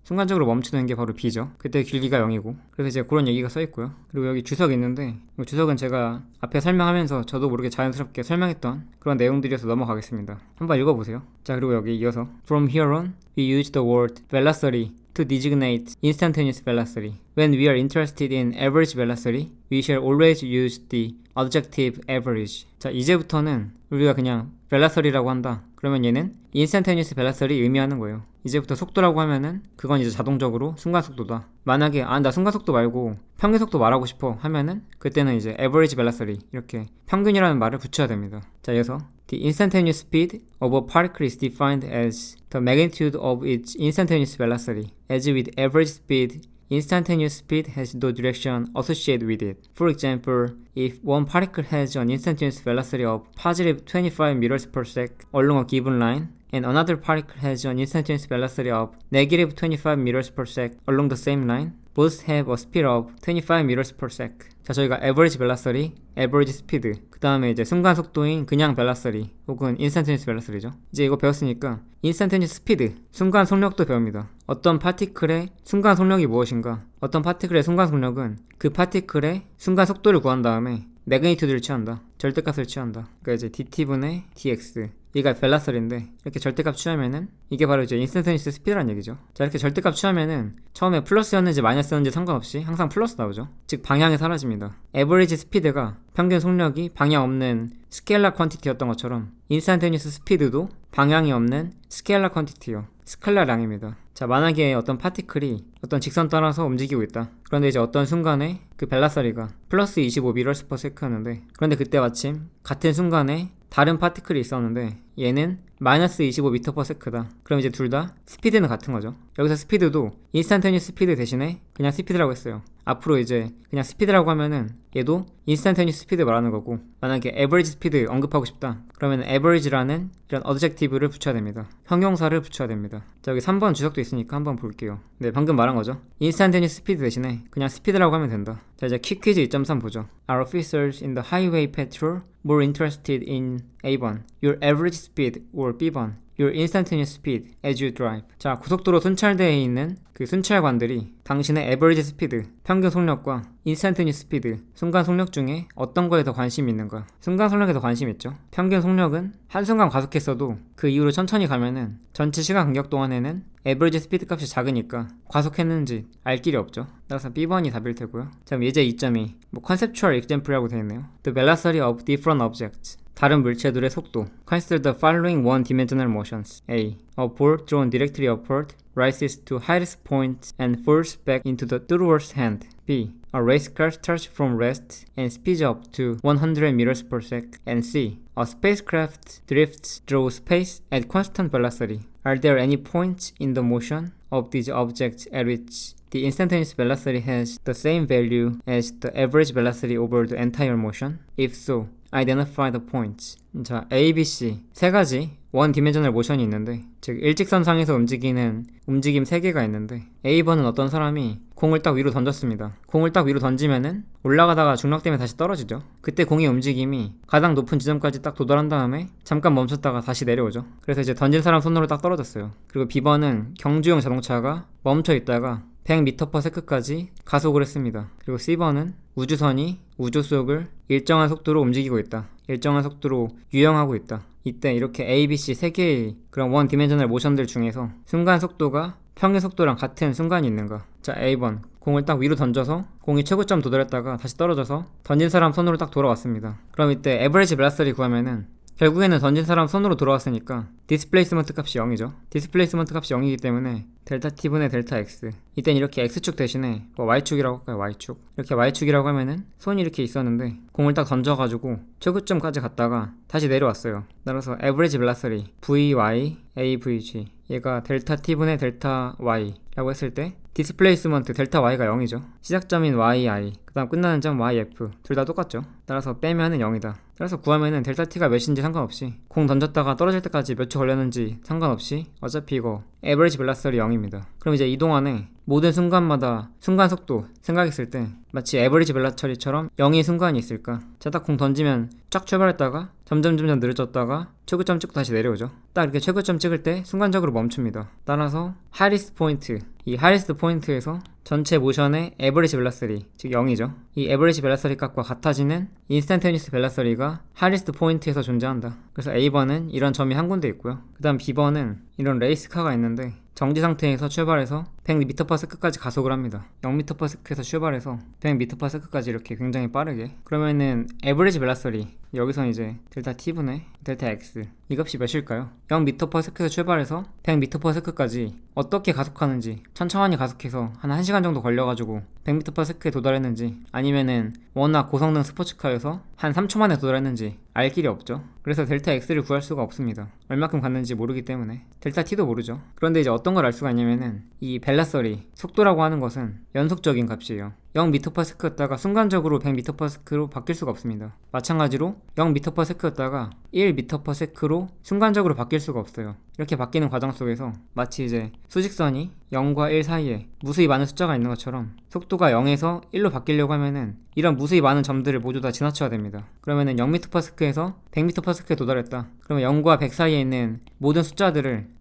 순간적으로 멈추는 게 바로 B죠. 그때 길기가 0이고. 그래서 이제 그런 얘기가 써있고요. 그리고 여기 주석이 있는데 주석은 제가 앞에 설명하면서 저도 모르게 자연스럽게 설명했던 그런 내용들이어서 넘어가겠습니다. 한번 읽어보세요. 자, 그리고 여기 이어서 From here on, we use the word velocity to designate instantaneous velocity. When we are interested in average velocity, we shall always use the adjective average. 자, 이제부터는 우리가 그냥 velocity라고 한다. 그러면 얘는 instantaneous velocity 의미하는 거예요. 이제부터 속도라고 하면은 그건 이제 자동적으로 순간속도다. 만약에 나 순간속도 말고 평균속도 말하고 싶어 하면은 그때는 이제 average velocity 이렇게 평균이라는 말을 붙여야 됩니다. 자, 이어서 The instantaneous speed of a particle is defined as the magnitude of its instantaneous velocity. As with average speed, instantaneous speed has no direction associated with it. For example, if one particle has an instantaneous velocity of positive 25 meters per second along a given line, and another particle has an instantaneous velocity of negative 25 meters per second along the same line, both have a speed of 25 meters per second. 자, 저희가 average velocity, average speed, 그 다음에 이제 순간 속도인 그냥 velocity 혹은 instantaneous velocity죠. 이제 이거 배웠으니까 instantaneous speed, 순간 속력도 배웁니다. 어떤 파티클의 순간 속력이 무엇인가? 어떤 파티클의 순간 속력은 그 파티클의 순간 속도를 구한 다음에 매그니튜드를 취한다. 절대값을 취한다. 그러니까 이제 dt분의 dx. 얘가 velocity인데 이렇게 절대값 취하면은 이게 바로 이제 instantaneous speed라는 얘기죠. 자, 이렇게 절대값 취하면은 처음에 플러스였는지 마이너스였는지 상관없이 항상 플러스 나오죠. 즉 방향이 사라집니다. average speed가 평균 속력이 방향 없는 scalar quantity였던 것처럼 instantaneous speed도 방향이 없는 scalar quantity요. 스칼라량입니다. 자, 만약에 어떤 파티클이 어떤 직선 따라서 움직이고 있다. 그런데 이제 어떤 순간에 그 velocity가 플러스 25m/s였는데 그런데 그때 마침 같은 순간에 다른 파티클이 있었는데 얘는 마이너스 25m/s다. 그럼 이제 둘 다 스피드는 같은 거죠. 여기서 스피드도 인스탄테니어스 스피드 대신에 그냥 스피드라고 했어요. 앞으로 이제 그냥 스피드라고 하면은 얘도 인스탄테니어스 스피드 말하는 거고, 만약에 에버리지 스피드 언급하고 싶다 그러면 에버리지라는 이런 어드젝티브를 붙여야 됩니다. 형용사를 붙여야 됩니다. 자, 여기 3번 주석도 있으니까 한번 볼게요. 네, 방금 말한 거죠. 인스탄테니어스 스피드 대신에 그냥 스피드라고 하면 된다. 자, 이제 퀴퀴즈 2.3 보죠. Are officers in the highway patrol more interested in A번, your average speed, or B번, your instantaneous speed as you drive? 자, 고속도로 순찰대에 있는 그 순찰관들이 당신의 average speed, 평균 속력과 instantaneous speed, 순간 속력 중에 어떤 거에 더 관심이 있는가? 순간 속력에 더 관심 있죠. 평균 속력은 한순간 과속했어도 그 이후로 천천히 가면은 전체 시간 간격 동안에는 average speed 값이 작으니까 과속했는지 알 길이 없죠. 따라서 B번이 답일 테고요. 자, 그럼 예제 2.2 conceptual example이라고 되어 있네요. The velocity of different objects. 다른 물체들의 속도. Consider the following one-dimensional motions. A. A ball thrown directly upward rises to highest point and falls back into the thrower's hand. B. A race car starts from rest and speeds up to 100 meters per second. And C. A spacecraft drifts through space at constant velocity. Are there any points in the motion of these objects at which the instantaneous velocity has the same value as the average velocity over the entire motion? If so, identify the points. 자, A, B, C 세 가지 원 디멘셔널 모션이 있는데, 즉 일직선상에서 움직이는 움직임 3개가 있는데, A번은 어떤 사람이 공을 딱 위로 던졌습니다. 공을 딱 위로 던지면은 올라가다가 중력 때문에 다시 떨어지죠. 그때 공의 움직임이 가장 높은 지점까지 딱 도달한 다음에 잠깐 멈췄다가 다시 내려오죠. 그래서 이제 던진 사람 손으로 딱 떨어졌어요. 그리고 B번은 경주용 자동차가 멈춰 있다가 100m/s까지 가속을 했습니다. 그리고 C번은 우주선이 우주 속을 일정한 속도로 움직이고 있다. 일정한 속도로 유영하고 있다. 이때 이렇게 A, B, C 3개의 그런 원 디멘셔널 모션들 중에서 순간 속도가 평균 속도랑 같은 순간이 있는가? 자, A번 공을 딱 위로 던져서 공이 최고점 도달했다가 다시 떨어져서 던진 사람 손으로 딱 돌아왔습니다. 그럼 이때 average velocity 구하면은 결국에는 던진 사람 손으로 돌아왔으니까 디스플레이스먼트 값이 0이죠. 디스플레이스먼트 값이 0이기 때문에 델타 t분의 델타 x. 이땐 이렇게 x축 대신에 뭐 y축이라고 할까요? y축. 이렇게 y축이라고 하면은 손이 이렇게 있었는데 공을 딱 던져가지고 최고점까지 갔다가 다시 내려왔어요. 따라서 average velocity vy avg, 얘가 델타 t분의 델타 y라고 했을 때 디스플레이스먼트 델타 y가 0이죠. 시작점인 yi, 그 다음 끝나는 점 yf 둘 다 똑같죠. 따라서 빼면은 0이다. 따라서 구하면은 델타 t가 몇인지 상관없이, 공 던졌다가 떨어질 때까지 몇 초 걸렸는지 상관없이 어차피 이거 average velocity 0입니다. 그럼 이제 이동안에 모든 순간마다 순간 속도 생각했을 때 마치 average velocity처럼 0의 순간이 있을까? 자, 딱 공 던지면 쫙 출발했다가 점점 느려졌다가 최고점 찍고 다시 내려오죠. 딱 이렇게 최고점 찍을 때 순간적으로 멈춥니다. 따라서 하이리스트 포인트, 이 하이리스트 포인트에서 전체 모션의 에버리지 벨라서리, 즉 0이죠. 이 에버리지 벨라서리 값과 같아지는 인스탄테니스 벨라서리가 하이리스트 포인트에서 존재한다. 그래서 A번은 이런 점이 한 군데 있고요. 그 다음 B번은 이런 레이스카가 있는데 정지 상태에서 출발해서 100m/s까지 가속을 합니다. 0m/s에서 출발해서 100m/s까지 이렇게 굉장히 빠르게. 그러면은 에버리지 벨라서리, 여기서 이제 델타 t분의 델타 x, 이 값이 몇일까요? 0m/s에서 출발해서 100m/s까지 어떻게 가속하는지, 천천히 가속해서 한 1시간 정도 걸려가지고 100m/s에 도달했는지, 아니면은 워낙 고성능 스포츠카여서 한 3초 만에 도달했는지 알 길이 없죠. 그래서 델타 x를 구할 수가 없습니다. 얼마큼 갔는지 모르기 때문에. 델타 t도 모르죠. 그런데 이제 어떤 걸 알 수가 있냐면은 이 벨라서리, 속도라고 하는 것은 연속적인 값이에요. 0m/s였다가 순간적으로 100m/s로 바뀔 수가 없습니다. 마찬가지로 0m/s였다가 1m/s로 순간적으로 바뀔 수가 없어요. 이렇게 바뀌는 과정 속에서 마치 이제 수직선이 0과 1 사이에 무수히 많은 숫자가 있는 것처럼 속도가 0에서 1로 바뀌려고 하면은 이런 무수히 많은 점들을 모두 다 지나쳐야 됩니다. 그러면은 0m/s에서 100m/s에 도달했다. 그러면 0과 100 사이에 있는 모든 숫자의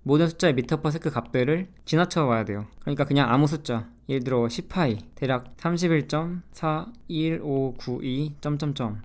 m/s 값들을 지나쳐 와야 돼요. 그러니까 그냥 아무 숫자, 예를 들어 10파이, 대략 31.41592 m/s죠.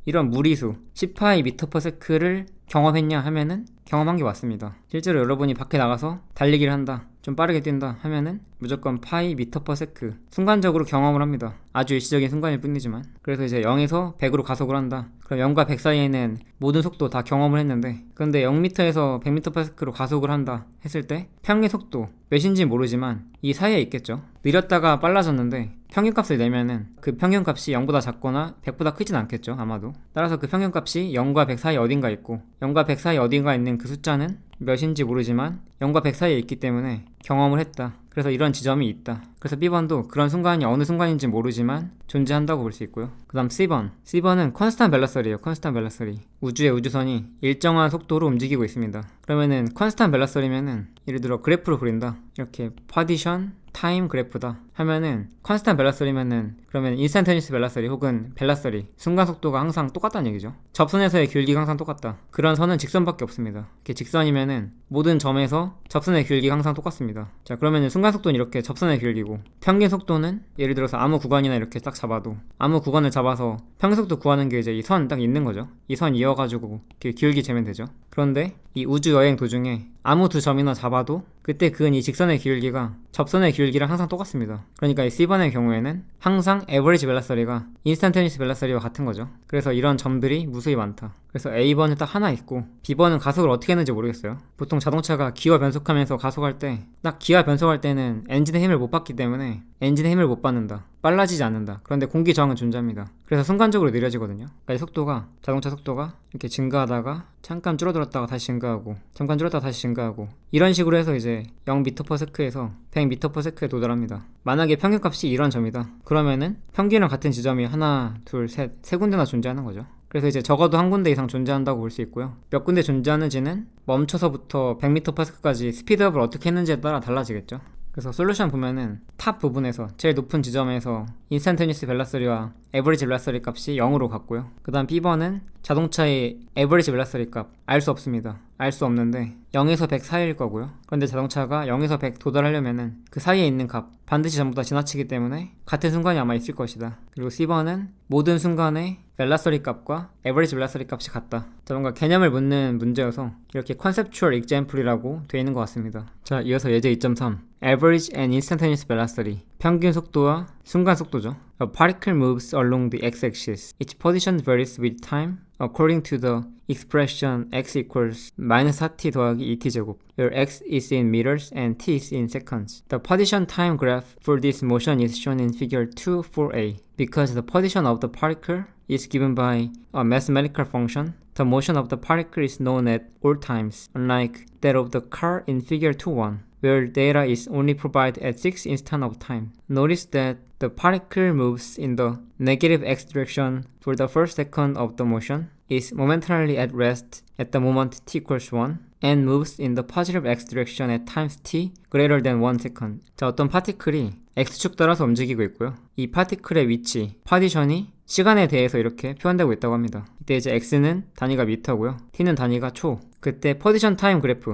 이런 무리수 10파이 m/s를 경험했냐 하면은 경험한 게 맞습니다. 실제로 여러분이 밖에 나가서 달리기를 한다, 좀 빠르게 뛴다 하면은 무조건 파이 m/s 순간적으로 경험을 합니다. 아주 일시적인 순간일 뿐이지만. 그래서 이제 0에서 100으로 가속을 한다. 그럼 0과 100 사이에는 모든 속도 다 경험을 했는데, 그런데 0m에서 100m/s로 가속을 한다 했을 때 평균 속도 몇인지 모르지만 이 사이에 있겠죠. 느렸다가 빨라졌는데 평균값을 내면은 그 평균값이 0보다 작거나 100보다 크진 않겠죠, 아마도. 따라서 그 평균값이 0과 100 사이 어딘가 있고, 0과 100 사이 어딘가 있는 그 숫자는 몇인지 모르지만 0과 100 사이에 있기 때문에 경험을 했다. 그래서 이런 지점이 있다. 그래서 B번도 그런 순간이 어느 순간인지 모르지만 존재한다고 볼 수 있고요. 그 다음 C번은 컨스탄 벨라서리예요. 컨스탄 벨라서리. 우주의 우주선이 일정한 속도로 움직이고 있습니다. 그러면은 컨스탄 벨라서리면은 예를 들어 그래프로 그린다. 이렇게 파디션 타임 그래프다 하면은 컨스탄 벨라서리면은 그러면 인스탄테니스 벨라서리 혹은 벨라서리, 순간 속도가 항상 똑같다는 얘기죠. 접선에서의 길기가 항상 똑같다. 그런 선은 직선밖에 없습니다. 이렇게 직선이면은 모든 점에서 접선의 길기가 항상 똑같습니다. 자, 그러면은 순간 속도는 이렇게 접선의 길기고, 평균 속도는 예를 들어서 아무 구간이나 이렇게 딱 잡아도 아무 구간을 잡아서 평균 속도 구하는 게 이제 이 선 딱 있는 거죠. 이 선 이어가지고 이렇게 길기 재면 되죠. 그런데 이 우주 여행 도중에 아무 두 점이나 잡아도 그때 그은 이 직선의 길기가 접선의 길기랑 항상 똑같습니다. 그러니까 이 C번의 경우에는 항상 에버리지 벨라서리가 인스탄테니스 벨라서리와 같은 거죠. 그래서 이런 점들이 무수히 많다. 그래서 A번은 딱 하나 있고, B번은 가속을 어떻게 했는지 모르겠어요. 보통 자동차가 기어 변속하면서 가속할 때 딱 기어 변속할 때는 엔진의 힘을 못 받기 때문에 엔진의 힘을 못 받는다, 빨라지지 않는다. 그런데 공기 저항은 존재합니다. 그래서 순간적으로 느려지거든요. 그러니까 이 속도가, 자동차 속도가 이렇게 증가하다가 잠깐 줄어들었다가 다시 증가하고, 잠깐 줄었다가 다시 증가하고, 이런 식으로 해서 이제 0m/s에서 100m/s에 도달합니다. 만약에 평균값이 이런 점이다. 그러면은 평균이랑 같은 지점이 하나, 둘, 셋, 세 군데나 존재하는 거죠. 그래서 이제 적어도 한 군데 이상 존재한다고 볼 수 있고요. 몇 군데 존재하는지는 멈춰서부터 100m/s까지 스피드업을 어떻게 했는지에 따라 달라지겠죠. 그래서 솔루션 보면은 탑 부분에서 제일 높은 지점에서 인스탄테니스 벨라서리와 에버리지 벨라서리 값이 0으로 갔고요. 그 다음 B번은 자동차의 에버리지 벨라서리 값 알 수 없습니다. 알 수 없는데 0에서 100 사이일 거고요. 그런데 자동차가 0에서 100 도달하려면은 그 사이에 있는 값 반드시 전부 다 지나치기 때문에 같은 순간이 아마 있을 것이다. 그리고 C번은 모든 순간에 벨라서리 값과 에버리지 벨라서리 값이 같다. 자, 뭔가 개념을 묻는 문제여서 이렇게 컨셉추얼 example이라고 되어 있는 것 같습니다. 자, 이어서 예제 2.3 Average and Instantaneous Velocity, 평균 속도와 순간 속도죠. A particle moves along the x-axis. Its position varies with time according to the expression x equals -4t 더하기 2t 제곱. Where x is in meters and t is in seconds. The position time graph for this motion is shown in figure 2.4a. Because the position of the particle is given by a mathematical function, the motion of the particle is known at all times, unlike that of the car in figure 2.1. where data is only provided at 6 instants of time. Notice that the particle moves in the negative x direction for the first second of the motion, is momentarily at rest at the moment t equals 1, and moves in the positive x direction at times t greater than 1 second. 자, 어떤 파티클이 x축 따라서 움직이고 있고요. 이 파티클의 위치, 파디션이 시간에 대해서 이렇게 표현되고 있다고 합니다. 이때 이제 x는 단위가 미터고요. t는 단위가 초. 그때 포지션 타임 그래프도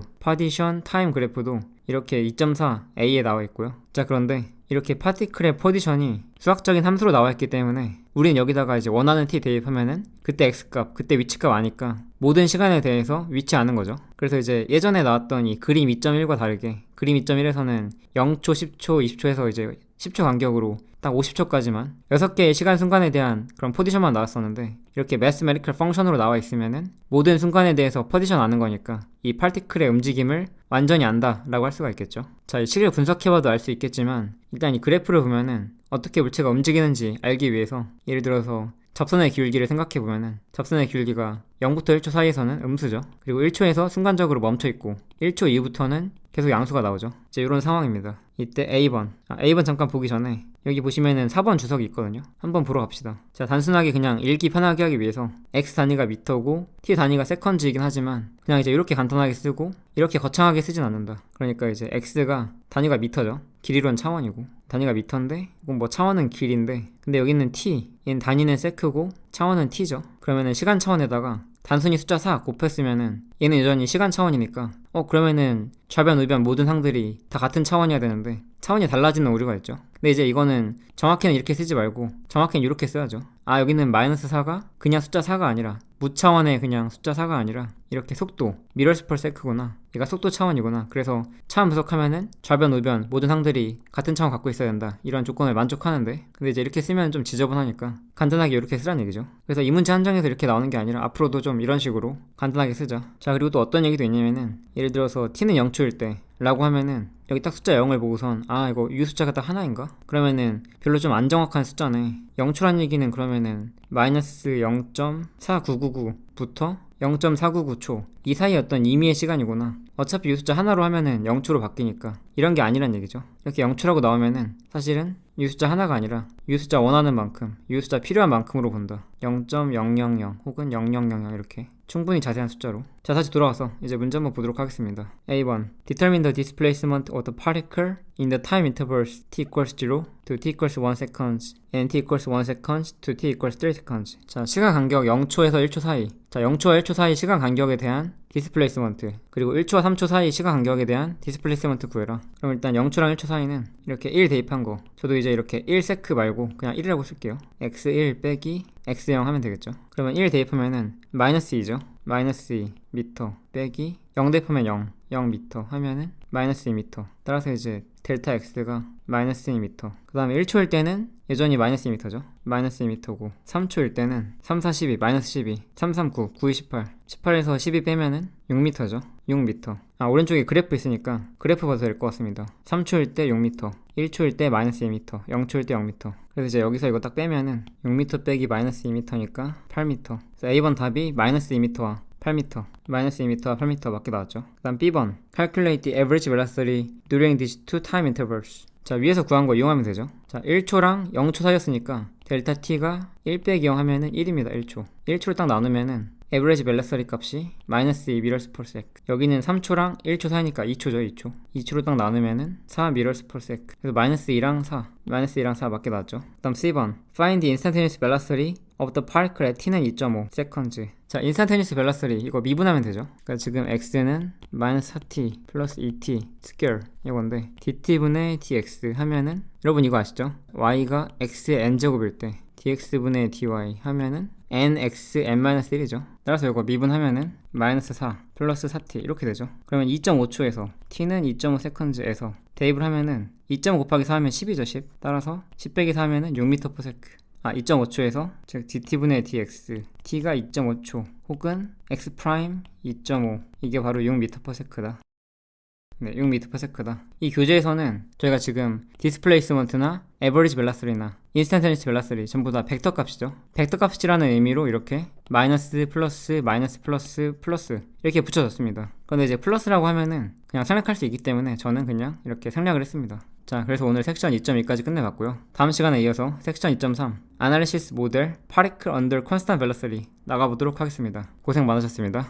이렇게 2.4a에 나와 있고요. 자, 그런데 이렇게 파티클의 포지션이 수학적인 함수로 나와 있기 때문에 우리는 여기다가 이제 원하는 t 대입하면은 그때 x값, 그때 위치값 아니까 모든 시간에 대해서 위치 아는 거죠. 그래서 이제 예전에 나왔던 이 그림 2.1과 다르게 그림 2.1에서는 0초, 10초, 20초에서 이제 10초 간격으로 딱 50초까지만 6개의 시간 순간에 대한 그런 포지션만 나왔었는데 이렇게 매스메리컬 펑션으로 나와 있으면은 모든 순간에 대해서 포지션 아는 거니까 이 파티클의 움직임을 완전히 안다 라고 할 수가 있겠죠. 자, 이 식을 분석해봐도 알 수 있겠지만 일단 이 그래프를 보면은 어떻게 물체가 움직이는지 알기 위해서 예를 들어서 접선의 기울기를 생각해보면은 접선의 기울기가 0부터 1초 사이에서는 음수죠. 그리고 1초에서 순간적으로 멈춰있고 1초 이후부터는 계속 양수가 나오죠. 이제 이런 상황입니다. 이때 A번 잠깐 보기 전에 여기 보시면은 4번 주석이 있거든요. 한번 보러 갑시다. 자, 단순하게 그냥 읽기 편하게 하기 위해서 x 단위가 미터고 t 단위가 세컨즈이긴 하지만 그냥 이제 이렇게 간단하게 쓰고 이렇게 거창하게 쓰진 않는다. 그러니까 이제 x가 단위가 미터죠. 길이론 차원이고 단위가 미터인데 이건 뭐 차원은 길인데 근데 여기는 t, 얘는 단위는 세크고 차원은 t죠. 그러면은 시간 차원에다가 단순히 숫자 4 곱했으면은 얘는 여전히 시간 차원이니까 그러면은 좌변 우변 모든 항들이 다 같은 차원이어야 되는데 차원이 달라지는 오류가 있죠. 근데 이제 이거는 정확히는 이렇게 쓰지 말고 정확히는 이렇게 써야죠. 여기는 마이너스 4가 그냥 숫자 4가 아니라 무차원의 그냥 숫자 4가 아니라 이렇게 속도 미러스 per sec구나, 얘가 속도 차원이구나. 그래서 차원 분석하면은 좌변 우변 모든 항들이 같은 차원 갖고 있어야 된다, 이런 조건을 만족하는데 근데 이제 이렇게 쓰면 좀 지저분하니까 간단하게 이렇게 쓰란 얘기죠. 그래서 이 문제 한정에서 이렇게 나오는 게 아니라 앞으로도 좀 이런 식으로 간단하게 쓰자. 자, 그리고 또 어떤 얘기도 있냐면은 예를 들어서 t는 0초일 때 라고 하면은 여기 딱 숫자 0을 보고선 이거 u 숫자가 딱 하나인가? 그러면은 별로 좀 안 정확한 숫자네. 0초란 얘기는 그러면은 마이너스 0.4999부터 0.499초 이 사이 어떤 임의의 시간이구나. 어차피 u 숫자 하나로 하면은 0초로 바뀌니까 이런 게 아니란 얘기죠. 이렇게 0초라고 나오면은 사실은 u 숫자 하나가 아니라 u 숫자 원하는 만큼, u 숫자 필요한 만큼으로 본다. 0.000 혹은 0000 이렇게 충분히 자세한 숫자로. 자, 다시 돌아와서 이제 문제 한번 보도록 하겠습니다. A번 Determine the displacement of the particle in the time intervals t equals 0 to t equals 1 seconds and t equals 1 seconds to t equals 3 seconds. 자, 시간 간격 0초에서 1초 사이. 자, 0초와 1초 사이 시간 간격에 대한 디스플레이스먼트, 그리고 1초와 3초 사이 시간 간격에 대한 디스플레이스먼트 구해라. 그럼 일단 0초랑 1초 사이는 이렇게 1 대입한 거, 저도 이제 이렇게 1세크 말고 그냥 1이라고 쓸게요. x1 빼기 x0 하면 되겠죠. 그러면 1 대입하면은 마이너스 2죠. 마이너스 2 미터 빼기 0 대입하면 0 미터 하면은 마이너스 2 미터. 따라서 이제 델타 x가 마이너스 2 미터. 그 다음에 1초일 때는 여전히 마이너스 2 미터죠. 마이너스 2 미터고 3초일 때는 3, 4, 12 마이너스 12 3, 3, 9 9, 2, 18 18에서 12 빼면은 6미터죠. 6미터. 오른쪽에 그래프 있으니까 그래프 봐도 될 것 같습니다. 3초일 때 6미터, 1초일 때 마이너스 2미터, 0초일 때 0미터. 그래서 이제 여기서 이거 딱 빼면은 6미터 빼기 마이너스 2미터니까 8미터. 그래서 A번 답이 마이너스 2미터와 8m, 마이너스 2m와 8m 맞게 나왔죠. 그 다음 B번 Calculate the average velocity during these two time intervals. 자, 위에서 구한 거 이용하면 되죠. 자, 1초랑 0초 사이였으니까 델타 t가 1 빼기 0 하면은 1입니다. 1초. 1초를 딱 나누면은 average velocity 값이 마이너스 2 meters per sec. 여기는 3초랑 1초 사이니까 2초죠. 2초. 2초로 딱 나누면은 4 meters per sec. 그래서 마이너스 2랑 4, 마이너스 2랑 4 맞게 나왔죠. 그 다음 C번 Find the instantaneous velocity of the particle at t는 2.5 seconds. 자, instantaneous velocity 이거 미분하면 되죠. 그러니까 지금 x는 마이너스 4t 플러스 2t 스퀘어 이건데 dt분의 dx 하면은 여러분 이거 아시죠? y가 x의 n제곱일 때 dx분의 dy 하면은 nx n-1이죠. 따라서 이거 미분하면은 마이너스 4 플러스 4t 이렇게 되죠. 그러면 2.5초에서 t는 2.5 seconds에서 대입을 하면은 2.5 곱하기 4 하면 10이죠. 10. 따라서 10 빼기 4 하면은 6m per sec. 2.5초에서 즉 dt분의 dx t가 2.5초 혹은 x 프라임 2.5 이게 바로 6m per sec다. 네, 6m per sec다. 이 교재에서는 저희가 지금 디스플레이스먼트나 에버리지 벨라스리나 인스탄테니스 벨라스리 전부 다 벡터 값이죠. 벡터 값이라는 의미로 이렇게 마이너스 플러스 마이너스 플러스 플러스 이렇게 붙여졌습니다. 그런데 이제 플러스라고 하면은 그냥 생략할 수 있기 때문에 저는 그냥 이렇게 생략을 했습니다. 자, 그래서 오늘 섹션 2.2까지 끝내봤고요. 다음 시간에 이어서 섹션 2.3 Analysis Model Particle Under Constant Velocity 나가보도록 하겠습니다. 고생 많으셨습니다.